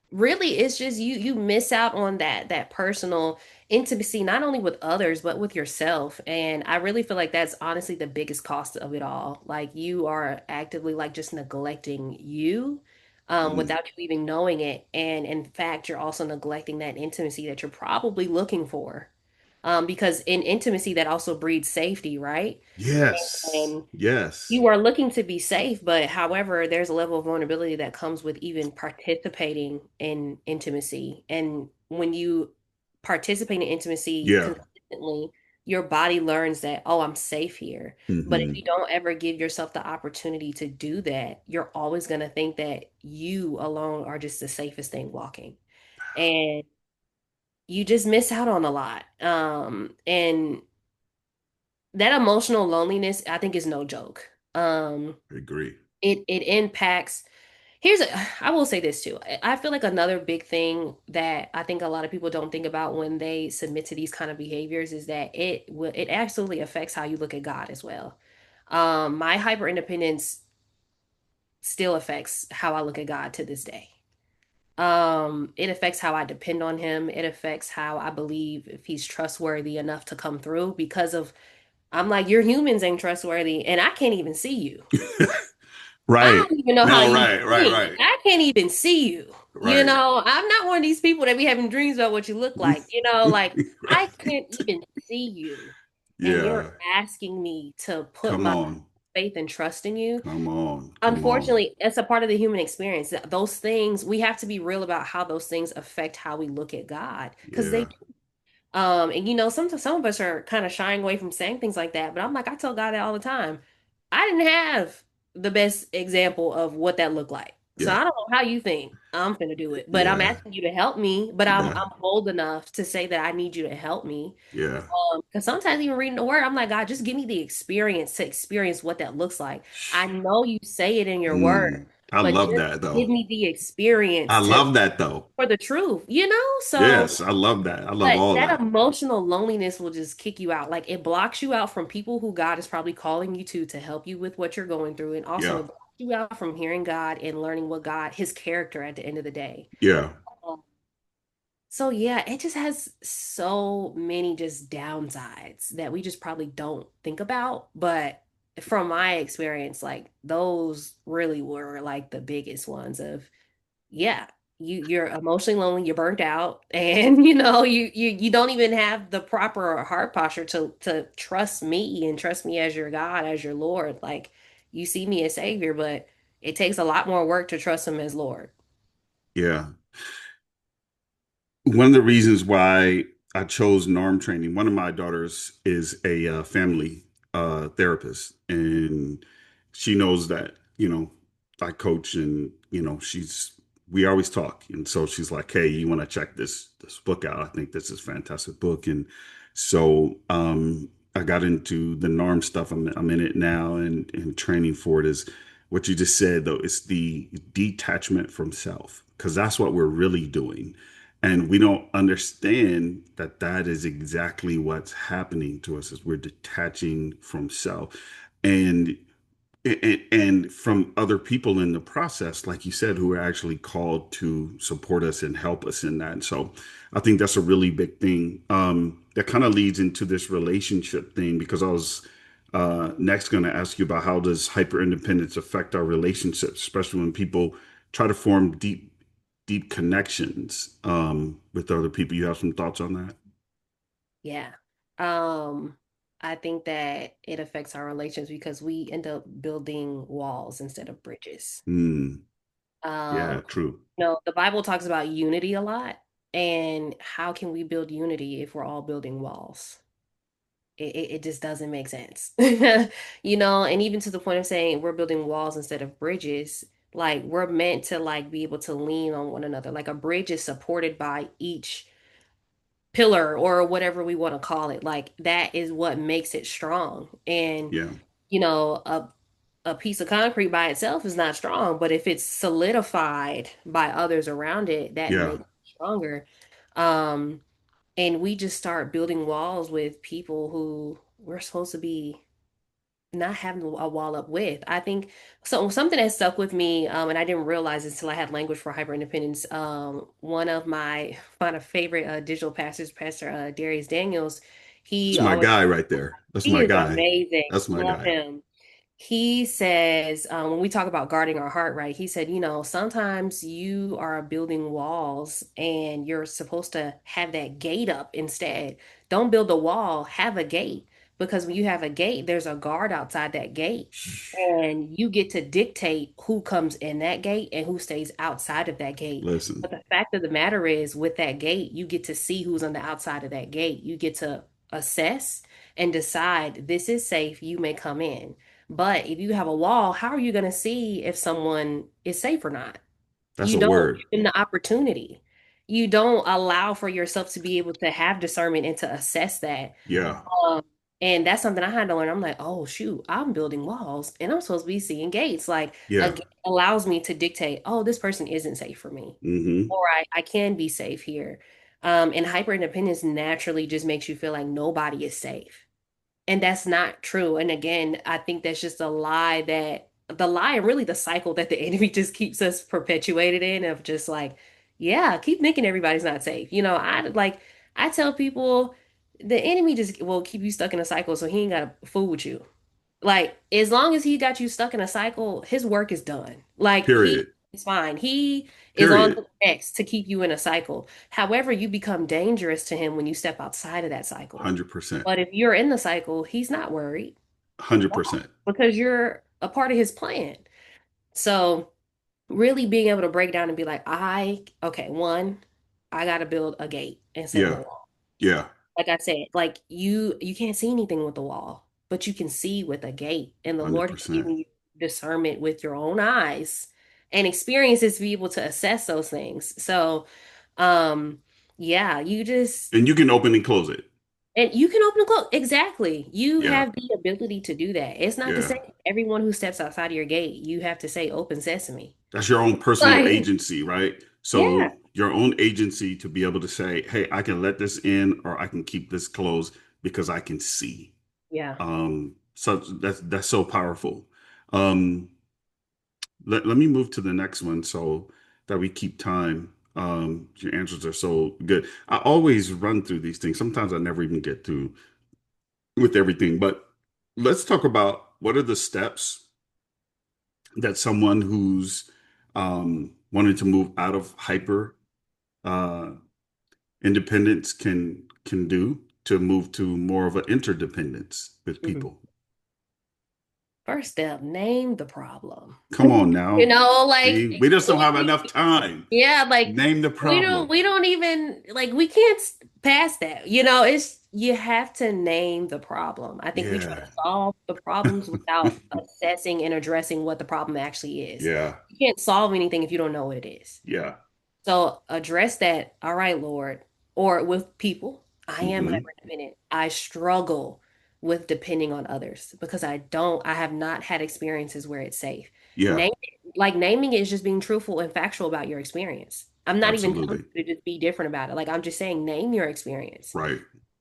really it's just you miss out on that personal intimacy not only with others but with yourself, and I really feel like that's honestly the biggest cost of it all. Like you are actively like just neglecting you Mm. without you even knowing it, and in fact you're also neglecting that intimacy that you're probably looking for, because in intimacy that also breeds safety, right? Yes. And Yes. you are looking to be safe, but however, there's a level of vulnerability that comes with even participating in intimacy. And when you participate in intimacy Yeah. consistently, your body learns that, oh, I'm safe here. But if you Hmm. don't ever give yourself the opportunity to do that, you're always going to think that you alone are just the safest thing walking. And you just miss out on a lot. And that emotional loneliness, I think, is no joke. I agree. It impacts. I will say this too. I feel like another big thing that I think a lot of people don't think about when they submit to these kind of behaviors is that it absolutely affects how you look at God as well. My hyper independence still affects how I look at God to this day. It affects how I depend on him. It affects how I believe if he's trustworthy enough to come through because of I'm like, your humans ain't trustworthy, and I can't even see you. I Right. don't even know how No, you right, right, think. right, I can't even see you. right. I'm not one of these people that be having dreams about what you look like. Like I Right. can't even see you. And you're Yeah. asking me to put Come my on. faith and trust in you. Come on. Come on. Unfortunately, it's a part of the human experience. Those things, we have to be real about how those things affect how we look at God. Because they Yeah. and some of us are kind of shying away from saying things like that, but I'm like, I tell God that all the time. I didn't have the best example of what that looked like. So Yeah. I don't know how you think I'm gonna do it, but I'm Yeah. asking you to help me, but I'm Yeah. I'm bold enough to say that I need you to help me. Yeah. Because sometimes even reading the word, I'm like, God, just give me the experience to experience what that looks like. I know you say it in your word, I but love just that give though. me the I experience to love that though. for the truth. So Yes, I love that. I love but all that that. emotional loneliness will just kick you out. Like it blocks you out from people who God is probably calling you to help you with what you're going through. And also Yeah. it blocks you out from hearing God and learning what God, his character at the end of the day. Yeah. Um, So yeah, it just has so many just downsides that we just probably don't think about. But from my experience, like those really were like the biggest ones of yeah, you're emotionally lonely, you're burnt out, and you don't even have the proper heart posture to trust me and trust me as your God, as your Lord. Like you see me as Savior, but it takes a lot more work to trust him as Lord. Yeah. One of the reasons why I chose norm training, one of my daughters is a family therapist, and she knows that, I coach and, we always talk. And so she's like, hey, you want to check this book out? I think this is a fantastic book. And so I got into the norm stuff. I'm in it now and training for it is what you just said, though. It's the detachment from self, because that's what we're really doing, and we don't understand that that is exactly what's happening to us, is we're detaching from self and and from other people in the process, like you said, who are actually called to support us and help us in that. And so I think that's a really big thing. That kind of leads into this relationship thing, because I was next going to ask you about how does hyper independence affect our relationships, especially when people try to form deep connections with other people. You have some thoughts on that? Yeah. Um, I think that it affects our relations because we end up building walls instead of bridges. Hmm. Yeah, Um, true. the Bible talks about unity a lot, and how can we build unity if we're all building walls? It just doesn't make sense. And even to the point of saying we're building walls instead of bridges, like we're meant to like be able to lean on one another. Like a bridge is supported by each pillar or whatever we want to call it. Like that is what makes it strong. And Yeah, you know, a a piece of concrete by itself is not strong, but if it's solidified by others around it, that yeah, makes it stronger. Um, and we just start building walls with people who we're supposed to be not having a wall up with. I think so. Something that stuck with me, and I didn't realize this until I had language for hyper independence. One of my favorite digital pastors, Pastor Darius Daniels, that's he my always guy right there. That's he my is guy. amazing. That's my Love guy. him. He says, when we talk about guarding our heart, right? He said, sometimes you are building walls and you're supposed to have that gate up instead. Don't build a wall, have a gate. Because when you have a gate, there's a guard outside that gate. And you get to dictate who comes in that gate and who stays outside of that gate. Listen, But the fact of the matter is, with that gate, you get to see who's on the outside of that gate. You get to assess and decide this is safe, you may come in. But if you have a wall, how are you going to see if someone is safe or not? that's You a don't word. give them the opportunity. You don't allow for yourself to be able to have discernment and to assess that. Yeah, Um, and that's something I had to learn. I'm like, oh shoot, I'm building walls and I'm supposed to be seeing gates. Like a yeah. gate allows me to dictate, oh, this person isn't safe for me. Hmm. Or I can be safe here. And hyper independence naturally just makes you feel like nobody is safe. And that's not true. And again, I think that's just a lie that the lie and really the cycle that the enemy just keeps us perpetuated in of just like, yeah, keep thinking everybody's not safe. I tell people the enemy just will keep you stuck in a cycle so he ain't gotta fool with you. Like, as long as he got you stuck in a cycle, his work is done. Like, he Period. is fine. He is on Period. the next to keep you in a cycle. However, you become dangerous to him when you step outside of that cycle. 100%. But if you're in the cycle, he's not worried. Why? 100%. Because you're a part of his plan. So, really being able to break down and be like, okay, one, I got to build a gate instead of a Yeah. wall. Yeah. Like I said, like you can't see anything with the wall, but you can see with a gate. And the Lord has 100%. given you discernment with your own eyes and experiences to be able to assess those things. So, um, yeah, you just And you can open and close it. and you can open and close. Exactly. You Yeah. have the ability to do that. It's not to Yeah. say everyone who steps outside of your gate, you have to say open sesame. That's your own personal Like, agency, right? yeah, So your own agency to be able to say, hey, I can let this in or I can keep this closed because I can see. yeah. So that's so powerful. Um, let me move to the next one so that we keep time. Your answers are so good. I always run through these things. Sometimes I never even get through with everything, but let's talk about what are the steps that someone who's wanting to move out of hyper uh, independence can do to move to more of an interdependence with Mhm. people. First step, name the problem. Come on You now. know, See, we just don't have enough like time. yeah, like Name the we don't problem. we don't even like we can't pass that. It's you have to name the problem. I think we try Yeah. to solve the problems without assessing and addressing what the problem actually is. Yeah. You can't solve anything if you don't know what it is. Yeah. So address that, all right, Lord, or with people. I am Hmm. hyper dependent. I struggle with depending on others because I have not had experiences where it's safe. Yeah. Naming it is just being truthful and factual about your experience. I'm not even telling Absolutely. you to just be different about it. Like I'm just saying, name your experience. Right.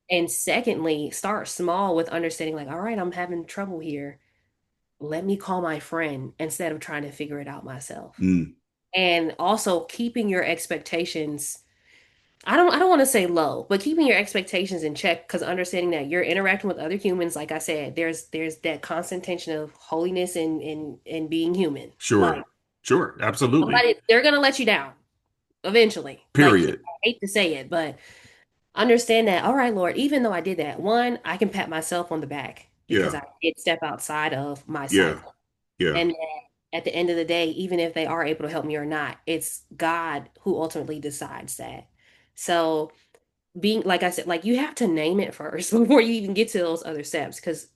And secondly, start small with understanding, like, all right, I'm having trouble here. Let me call my friend instead of trying to figure it out myself. Mm. And also keeping your expectations I don't want to say low, but keeping your expectations in check because understanding that you're interacting with other humans, like I said, there's that constant tension of holiness and being human. Like Sure. Sure. Absolutely. they're gonna let you down eventually. Like Period. I hate to say it, but understand that, all right, Lord, even though I did that, one, I can pat myself on the back because Yeah. I did step outside of my Yeah. cycle. Yeah. And that at the end of the day, even if they are able to help me or not, it's God who ultimately decides that. So being like I said, like you have to name it first before you even get to those other steps because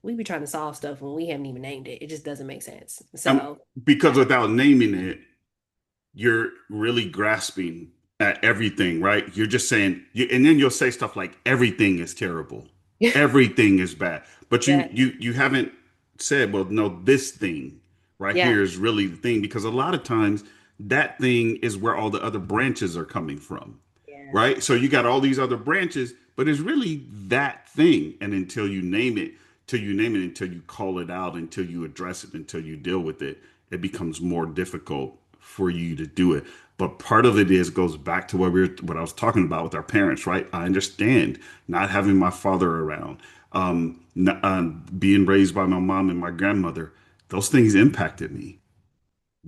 we be trying to solve stuff when we haven't even named it. It just doesn't make sense. Um, So because without naming it, you're really grasping at everything, right? You're just saying, and then you'll say stuff like everything is terrible, yeah, everything is bad, but yeah, you haven't said, well, no, this thing right yeah, here is really the thing because a lot of times that thing is where all the other branches are coming from, yeah, right? So you got all these other branches, but it's really that thing, and until you name it, till you name it, until you call it out, until you address it, until you deal with it, it becomes more difficult for you to do it. But part of it is goes back to what I was talking about with our parents, right? I understand not having my father around, being raised by my mom and my grandmother. Those things impacted me.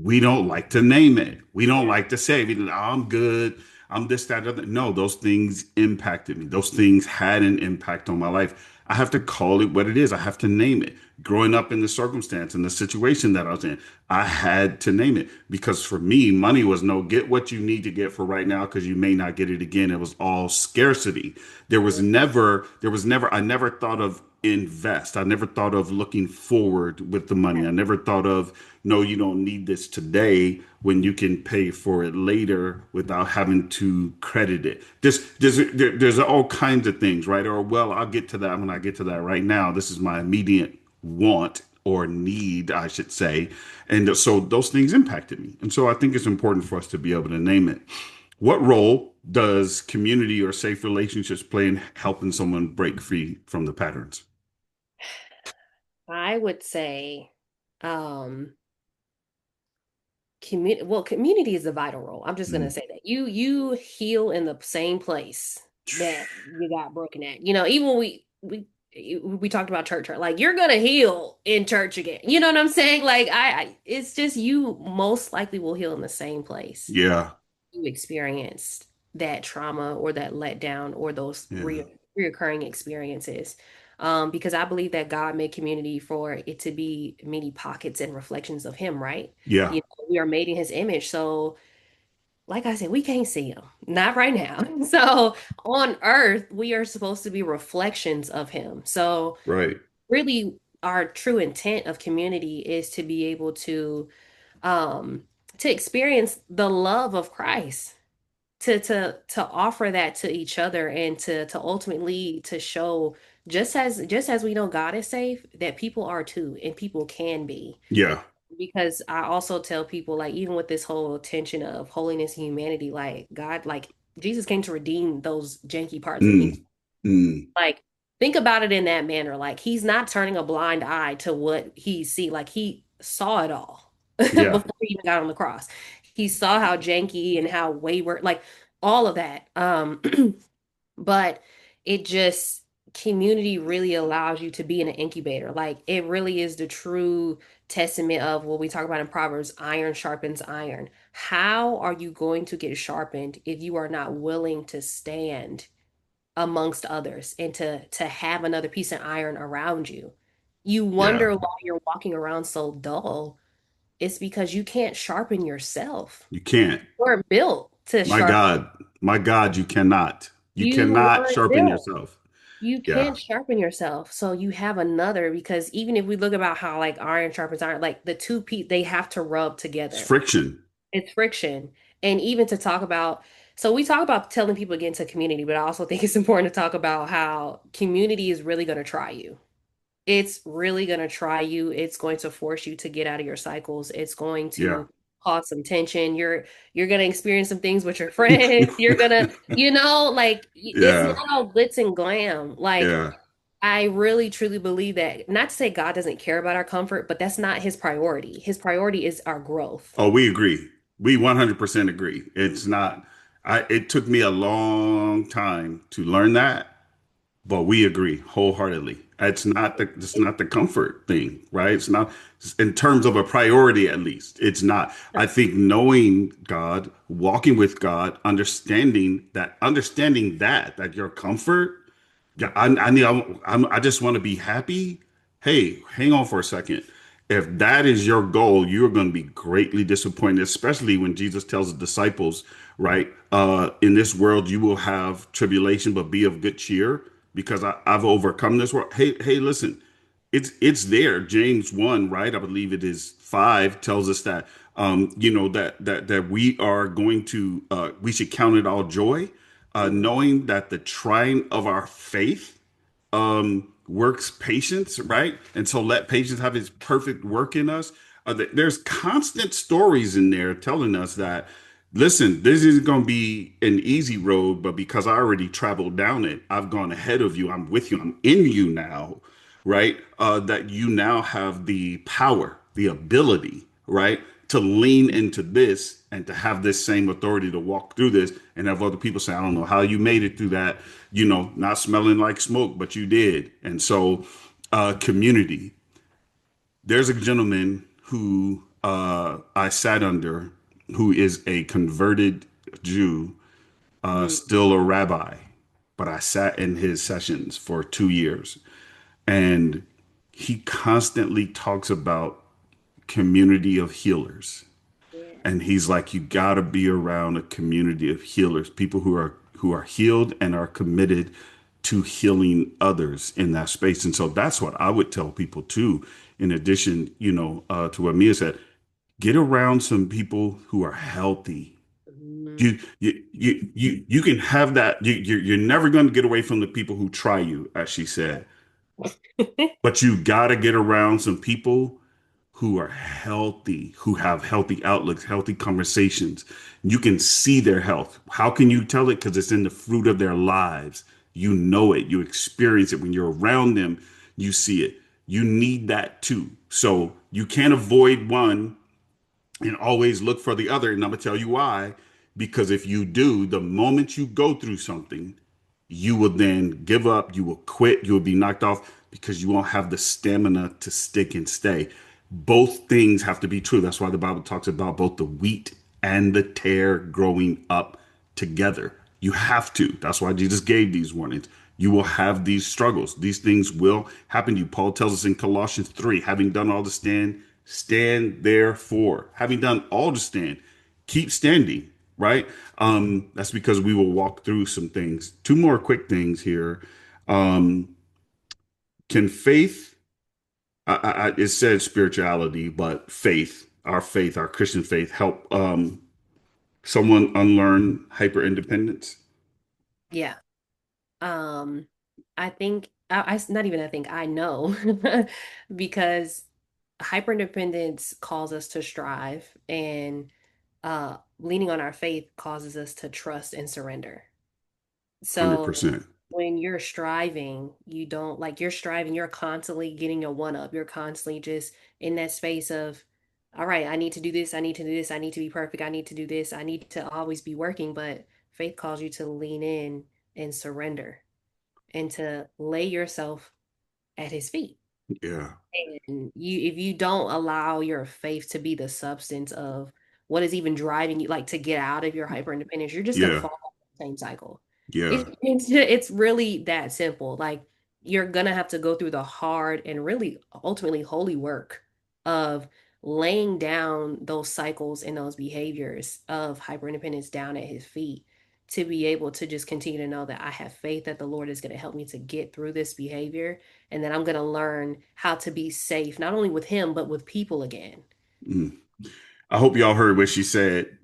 We don't like to name it. We don't yeah, like to say, oh, I'm good. I'm this, that, other. No, those things impacted me. Those things had an impact on my life. I have to call it what it is. I have to name it. Growing up in the circumstance and the situation that I was in, I had to name it because for me, money was no get what you need to get for right now because you may not get it again. It was all scarcity. I never thought of invest. I never thought of looking forward with the money. I never thought of, no, you don't need this today when you can pay for it later without having to credit it. There's all kinds of things, right? Or, well, I'll get to that when I get to that right now. This is my immediate want or need, I should say. And so those things impacted me. And so I think it's important for us to be able to name it. What role does community or safe relationships play in helping someone break free from the patterns? I would say, um, community is a vital role. I'm just gonna Mm. say that you heal in the same place that you got broken at. Even when we talked about church, right? Like you're gonna heal in church again. You know what I'm saying? Like it's just you most likely will heal in the same place Yeah, you experienced that trauma or that letdown or those yeah, reoccurring experiences. Because I believe that God made community for it to be many pockets and reflections of Him, right? yeah, We are made in His image. So, like I said, we can't see Him, not right now. So, on earth, we are supposed to be reflections of Him. So, right. really, our true intent of community is to be able um, to experience the love of Christ to offer that to each other and to ultimately to show just as we know God is safe, that people are too, and people can be. Yeah. Because I also tell people, like, even with this whole tension of holiness and humanity, like God, like Jesus came to redeem those janky parts of humanity. Mm, mm, Like, think about it in that manner. Like, he's not turning a blind eye to what he see. Like, he saw it all yeah, before he even got on the cross. He saw how janky and how wayward, like all of that. But it just community really allows you to be in an incubator. Like, it really is the true testament of what we talk about in Proverbs: iron sharpens iron. How are you going to get sharpened if you are not willing to stand amongst others and to have another piece of iron around you? You yeah. wonder why you're walking around so dull. It's because you can't sharpen yourself. You can't. You weren't built to My sharpen. God, my God, you cannot. You You cannot weren't sharpen built. yourself. You Yeah. can't sharpen yourself. So you have another, because even if we look about how like iron sharpens iron, like the they have to rub It's together. friction. It's friction. And even to talk about, so we talk about telling people to get into community, but I also think it's important to talk about how community is really going to try you. It's really going to try you. It's going to force you to get out of your cycles. It's going Yeah. to cause some tension. You're going to experience some things with your friends. You're going to, like it's not Yeah. all glitz and glam. Like, Yeah. I really truly believe that, not to say God doesn't care about our comfort, but that's not his priority. His priority is our growth. Oh, we agree. We 100% agree. It's not, it took me a long time to learn that, but we agree wholeheartedly. It's not the comfort thing, right? It's not in terms of a priority, at least. It's not. I think knowing God, walking with God, understanding that your comfort, yeah, I need. I just want to be happy. Hey, hang on for a second. If that is your goal, you're going to be greatly disappointed, especially when Jesus tells the disciples, right? In this world, you will have tribulation, but be of good cheer because I've overcome this world. Hey, listen, it's there. James 1, right? I believe it is 5 tells us that that we are going to we should count it all joy, Mhm. knowing that the trying of our faith works patience, right? And so let patience have its perfect work in us. There's constant stories in there telling us that, listen, this is going to be an easy road, but because I already traveled down it, I've gone ahead of you. I'm with you. I'm in you now, right? That you now have the power, the ability, right? To lean into this and to have this same authority to walk through this and have other people say, I don't know how you made it through that, not smelling like smoke, but you did. And so, community. There's a gentleman who I sat under who is a converted Jew, Mhm. still a rabbi, but I sat in his sessions for 2 years. And he constantly talks about community of healers. Yeah. And he's like, you got to be around a community of healers, people who are healed and are committed to healing others in that space. And so that's what I would tell people too. In addition, to what Mia said, get around some people who are healthy. Mhm. You can have that. You're never going to get away from the people who try you, as she said. But you got to get around some people who are healthy, who have healthy outlooks, healthy conversations. You can see their health. How can you tell it? Because it's in the fruit of their lives. You know it, you experience it. When you're around them, you see it. You need that too. So you can't avoid one and always look for the other. And I'm going to tell you why. Because if you do, the moment you go through something, you will then give up, you will quit, you will be knocked off because you won't have the stamina to stick and stay. Both things have to be true. That's why the Bible talks about both the wheat and the tare growing up together. You have to. That's why Jesus gave these warnings. You will have these struggles. These things will happen to you. Paul tells us in Colossians 3, having done all to stand, stand therefore. Having done all to stand, keep standing, right? That's because we will walk through some things. Two more quick things here. Um, can faith, it said spirituality, but faith, our Christian faith, help someone unlearn hyper independence? Yeah. Um, I think not even I think I know because hyperdependence calls us to strive and leaning on our faith causes us to trust and surrender. So 100%. when you're striving, you don't like you're striving, you're constantly getting your one up. You're constantly just in that space of, all right, I need to do this, I need to do this, I need to be perfect, I need to do this, I need to always be working. But faith calls you to lean in and surrender and to lay yourself at his feet. Yeah. And if you don't allow your faith to be the substance of what is even driving you, like to get out of your hyper independence, you're just gonna Yeah. fall in the same cycle. Yeah. It's really that simple. Like you're gonna have to go through the hard and really ultimately holy work of laying down those cycles and those behaviors of hyper independence down at his feet to be able to just continue to know that I have faith that the Lord is going to help me to get through this behavior and then I'm going to learn how to be safe, not only with him, but with people again. Mm. I hope y'all heard what she said.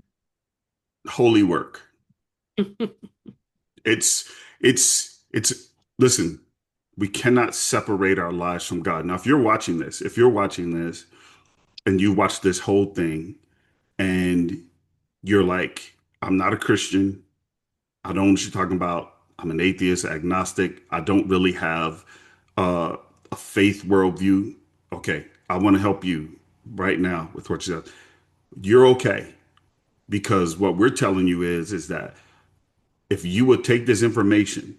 Holy work. It's listen, we cannot separate our lives from God. Now, if you're watching this and you watch this whole thing and you're like, I'm not a Christian. I don't know what you're talking about. I'm an atheist, agnostic. I don't really have a faith worldview. Okay, I want to help you right now with what you said. You're okay because what we're telling you is that if you would take this information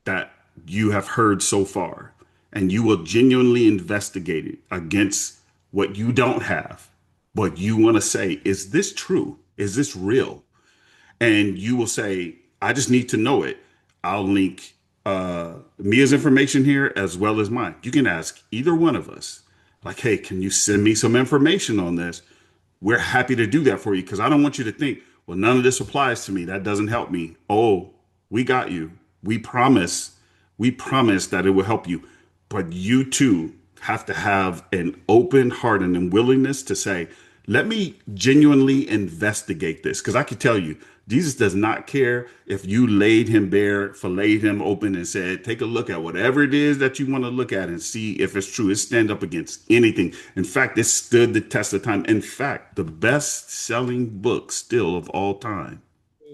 that you have heard so far and you will genuinely investigate it against what you don't have, but you want to say, is this true? Is this real? And you will say, I just need to know it. I'll link Mia's information here as well as mine. You can ask either one of us, like, hey, can you send me some information on this? We're happy to do that for you because I don't want you to think, well, none of this applies to me. That doesn't help me. Oh, we got you. We promise, we promise that it will help you. But you too have to have an open heart and a willingness to say, let me genuinely investigate this. Because I can tell you, Jesus does not care if you laid him bare, filleted him open, and said, take a look at whatever it is that you want to look at and see if it's true. It stand up against anything. In fact, it stood the test of time. In fact, the best selling book still of all time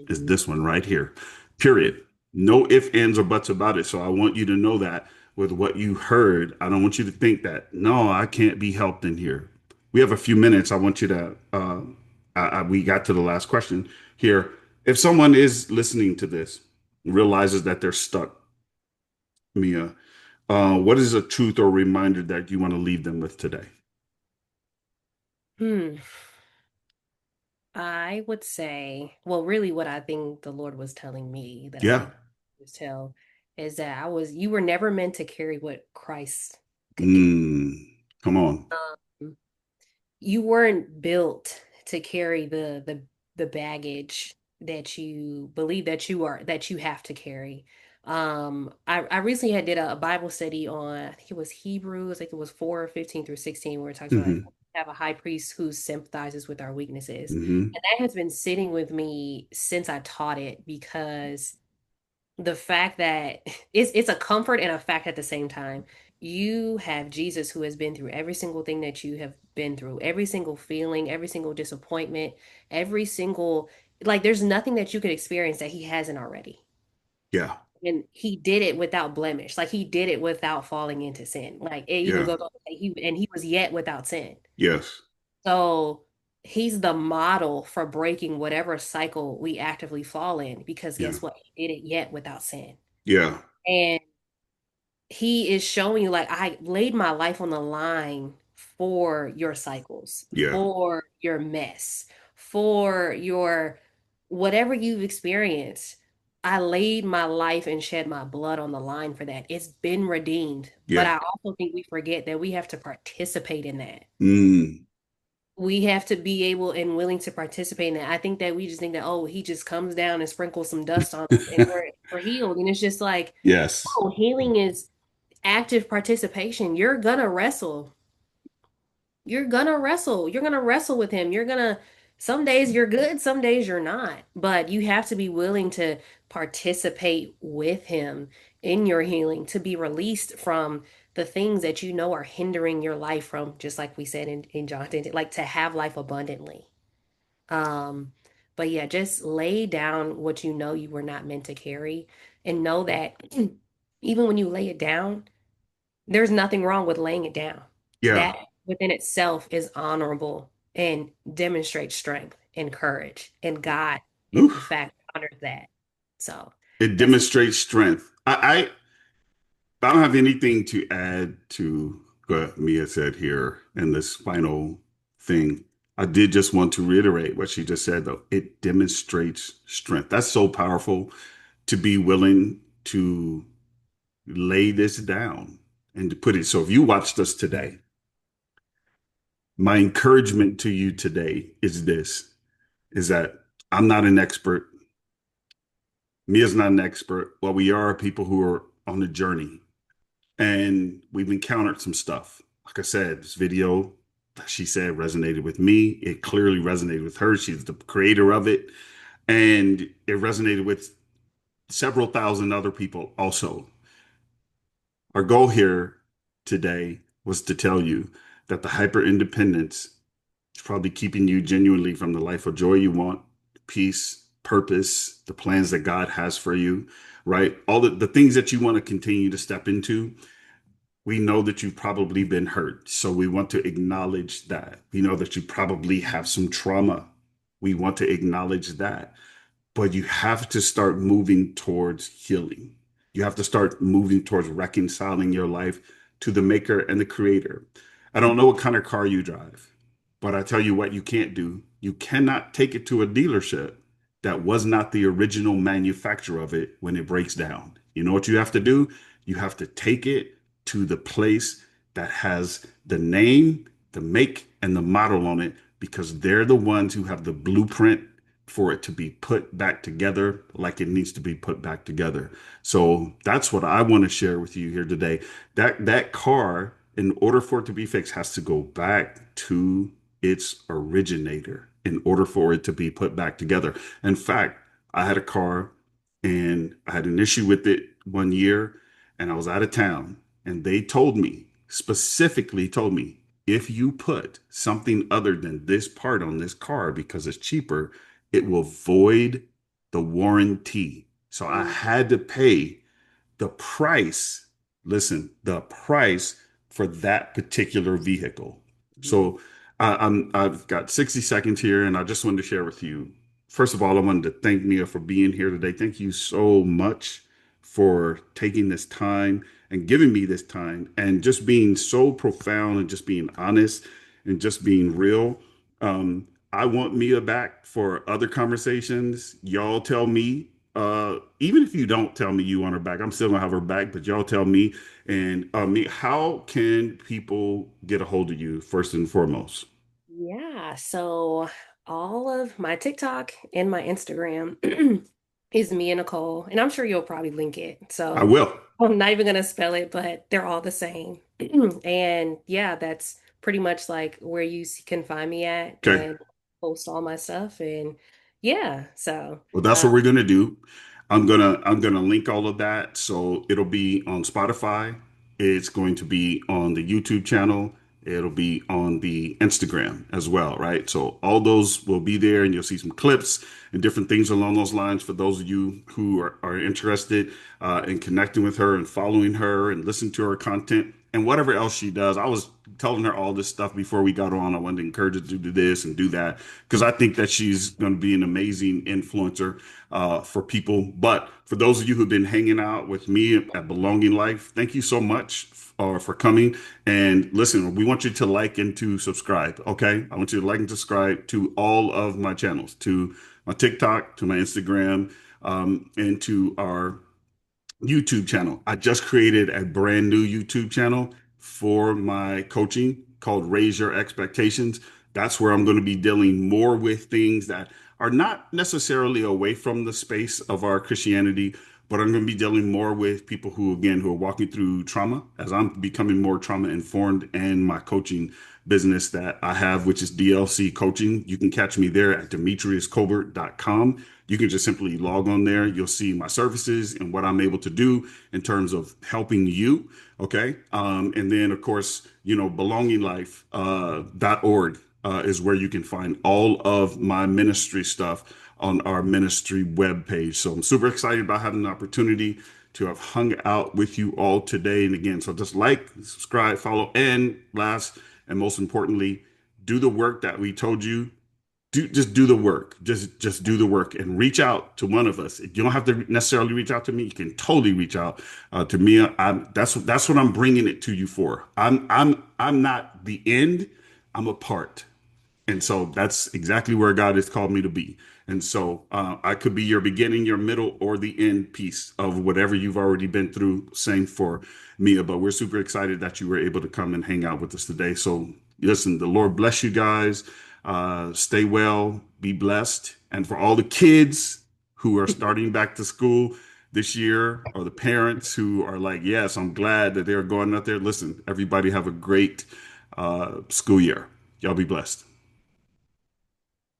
is Mhm. this one right here. Period. No ifs, ands, or buts about it. So I want you to know that with what you heard, I don't want you to think that, no, I can't be helped in here. We have a few minutes. I want you to, we got to the last question here. If someone is listening to this, realizes that they're stuck, Mia, what is a truth or reminder that you want to leave them with today? Hmm. I would say, well, really what I think the Lord was telling me that I Yeah. need to tell is that you were never meant to carry what Christ could do. Come on. Um, you weren't built to carry the baggage that you believe that you have to carry. I recently did a Bible study on I think it was Hebrews, I think it was 4:15 through 16, where it talks about like Hmm. have a high priest who sympathizes with our weaknesses. Hmm. And that has been sitting with me since I taught it because the fact that it's a comfort and a fact at the same time. You have Jesus who has been through every single thing that you have been through, every single feeling, every single disappointment, every single like there's nothing that you could experience that he hasn't already. Yeah. And he did it without blemish. Like he did it without falling into sin. Like it even Yeah. goes on to say he was yet without sin. Yes. So he's the model for breaking whatever cycle we actively fall in because Yeah. guess what? He did it yet without sin. Yeah. And he is showing you like I laid my life on the line for your cycles, Yeah. for your mess, for your whatever you've experienced. I laid my life and shed my blood on the line for that. It's been redeemed. But Yeah. I also think we forget that we have to participate in that. Mm. We have to be able and willing to participate in that. I think that we just think that, oh, he just comes down and sprinkles some dust on us and we're healed. And it's just like, Yes. oh, healing is active participation. You're gonna wrestle. You're gonna wrestle. You're gonna wrestle with him. Some days you're good, some days you're not. But you have to be willing to participate with him in your healing, to be released from the things that you know are hindering your life from, just like we said in John 10, like to have life abundantly. Um, but yeah, just lay down what you know you were not meant to carry and know that even when you lay it down, there's nothing wrong with laying it down. Yeah. That within itself is honorable and demonstrates strength and courage. And God, in Oof. fact, honors that. So It that's demonstrates strength. I don't have anything to add to what Mia said here in this final thing. I did just want to reiterate what she just said, though. It demonstrates strength. That's so powerful to be willing to lay this down and to put it. So if you watched us today, my encouragement to you today is this, is that I'm not an expert. Mia's not an expert. Well, we are people who are on a journey and we've encountered some stuff. Like I said, this video that she said resonated with me. It clearly resonated with her. She's the creator of it. And it resonated with several thousand other people also. Our goal here today was to tell you that the hyper independence is probably keeping you genuinely from the life of joy you want, peace, purpose, the plans that God has for you, right? All the things that you want to continue to step into. We know that you've probably been hurt. So we want to acknowledge that. We know that you probably have some trauma. We want to acknowledge that. But you have to start moving towards healing. You have to start moving towards reconciling your life to the maker and the creator. I don't know what kind of car you drive, but I tell you what you can't do. You cannot take it to a dealership that was not the original manufacturer of it when it breaks down. You know what you have to do? You have to take it to the place that has the name, the make, and the model on it because they're the ones who have the blueprint for it to be put back together like it needs to be put back together. So that's what I want to share with you here today. That car, in order for it to be fixed, has to go back to its originator in order for it to be put back together. In fact, I had a car and I had an issue with it one year and I was out of town and they told me, specifically told me, if you put something other than this part on this car because it's cheaper, it will void the warranty. So I mm, had to pay the price, listen, the price for that particular vehicle. mhm. So I've got 60 seconds here, and I just wanted to share with you. First of all, I wanted to thank Mia for being here today. Thank you so much for taking this time and giving me this time and just being so profound and just being honest and just being real. I want Mia back for other conversations. Y'all tell me, even if you don't tell me you want her back, I'm still gonna have her back, but y'all tell me. And me, how can people get a hold of you first and foremost? Yeah, so all of my TikTok and my Instagram is Miah Niycole, and I'm sure you'll probably link it. I So will. I'm not even gonna spell it, but they're all the same. And yeah, that's pretty much like where can find me at Okay. and post all my stuff. And yeah, so Well, that's what we're gonna do. I'm gonna link all of that. So it'll be on Spotify. It's going to be on the YouTube channel. it'll be on the Instagram as well, right? So all those will be there, and you'll see some clips and different things along those lines for those of you who are interested in connecting with her and following her and listening to her content and whatever else she does. I was telling her all this stuff before we got on. I wanted to encourage her to do this and do that because I think that she's going to be an amazing influencer for people. But for those of you who've been hanging out with me at Belonging Life, thank you so much for coming. And listen, we want you to like and to subscribe. Okay. I want you to like and subscribe to all of my channels, to my TikTok, to my Instagram, and to our YouTube channel. I just created a brand new YouTube channel for my coaching called Raise Your Expectations. That's where I'm going to be dealing more with things that are not necessarily away from the space of our Christianity, but I'm going to be dealing more with people who, again, who are walking through trauma as I'm becoming more trauma informed and my coaching business that I have, which is DLC coaching. You can catch me there at demetriuscolbert.com. You can just simply log on there. You'll see my services and what I'm able to do in terms of helping you. Okay. And then, of course, belonginglife.org is where you can find all of my ministry stuff on our ministry webpage. So I'm super excited about having the opportunity to have hung out with you all today. And again, so just like, subscribe, follow, and last and most importantly, do the work that we told you just do the work. Just do the work and reach out to one of us. You don't have to necessarily reach out to me. You can totally reach out to me. That's what I'm bringing it to you for. I'm not the end. I'm a part. And so that's exactly where God has called me to be. And so I could be your beginning, your middle, or the end piece of whatever you've already been through. Same for Mia, but we're super excited that you were able to come and hang out with us today. So listen, the Lord bless you guys. Stay well, be blessed. And for all the kids who are starting back to school this year, or the parents who are like, yes, I'm glad that they're going out there. Listen, everybody have a great school year. Y'all be blessed.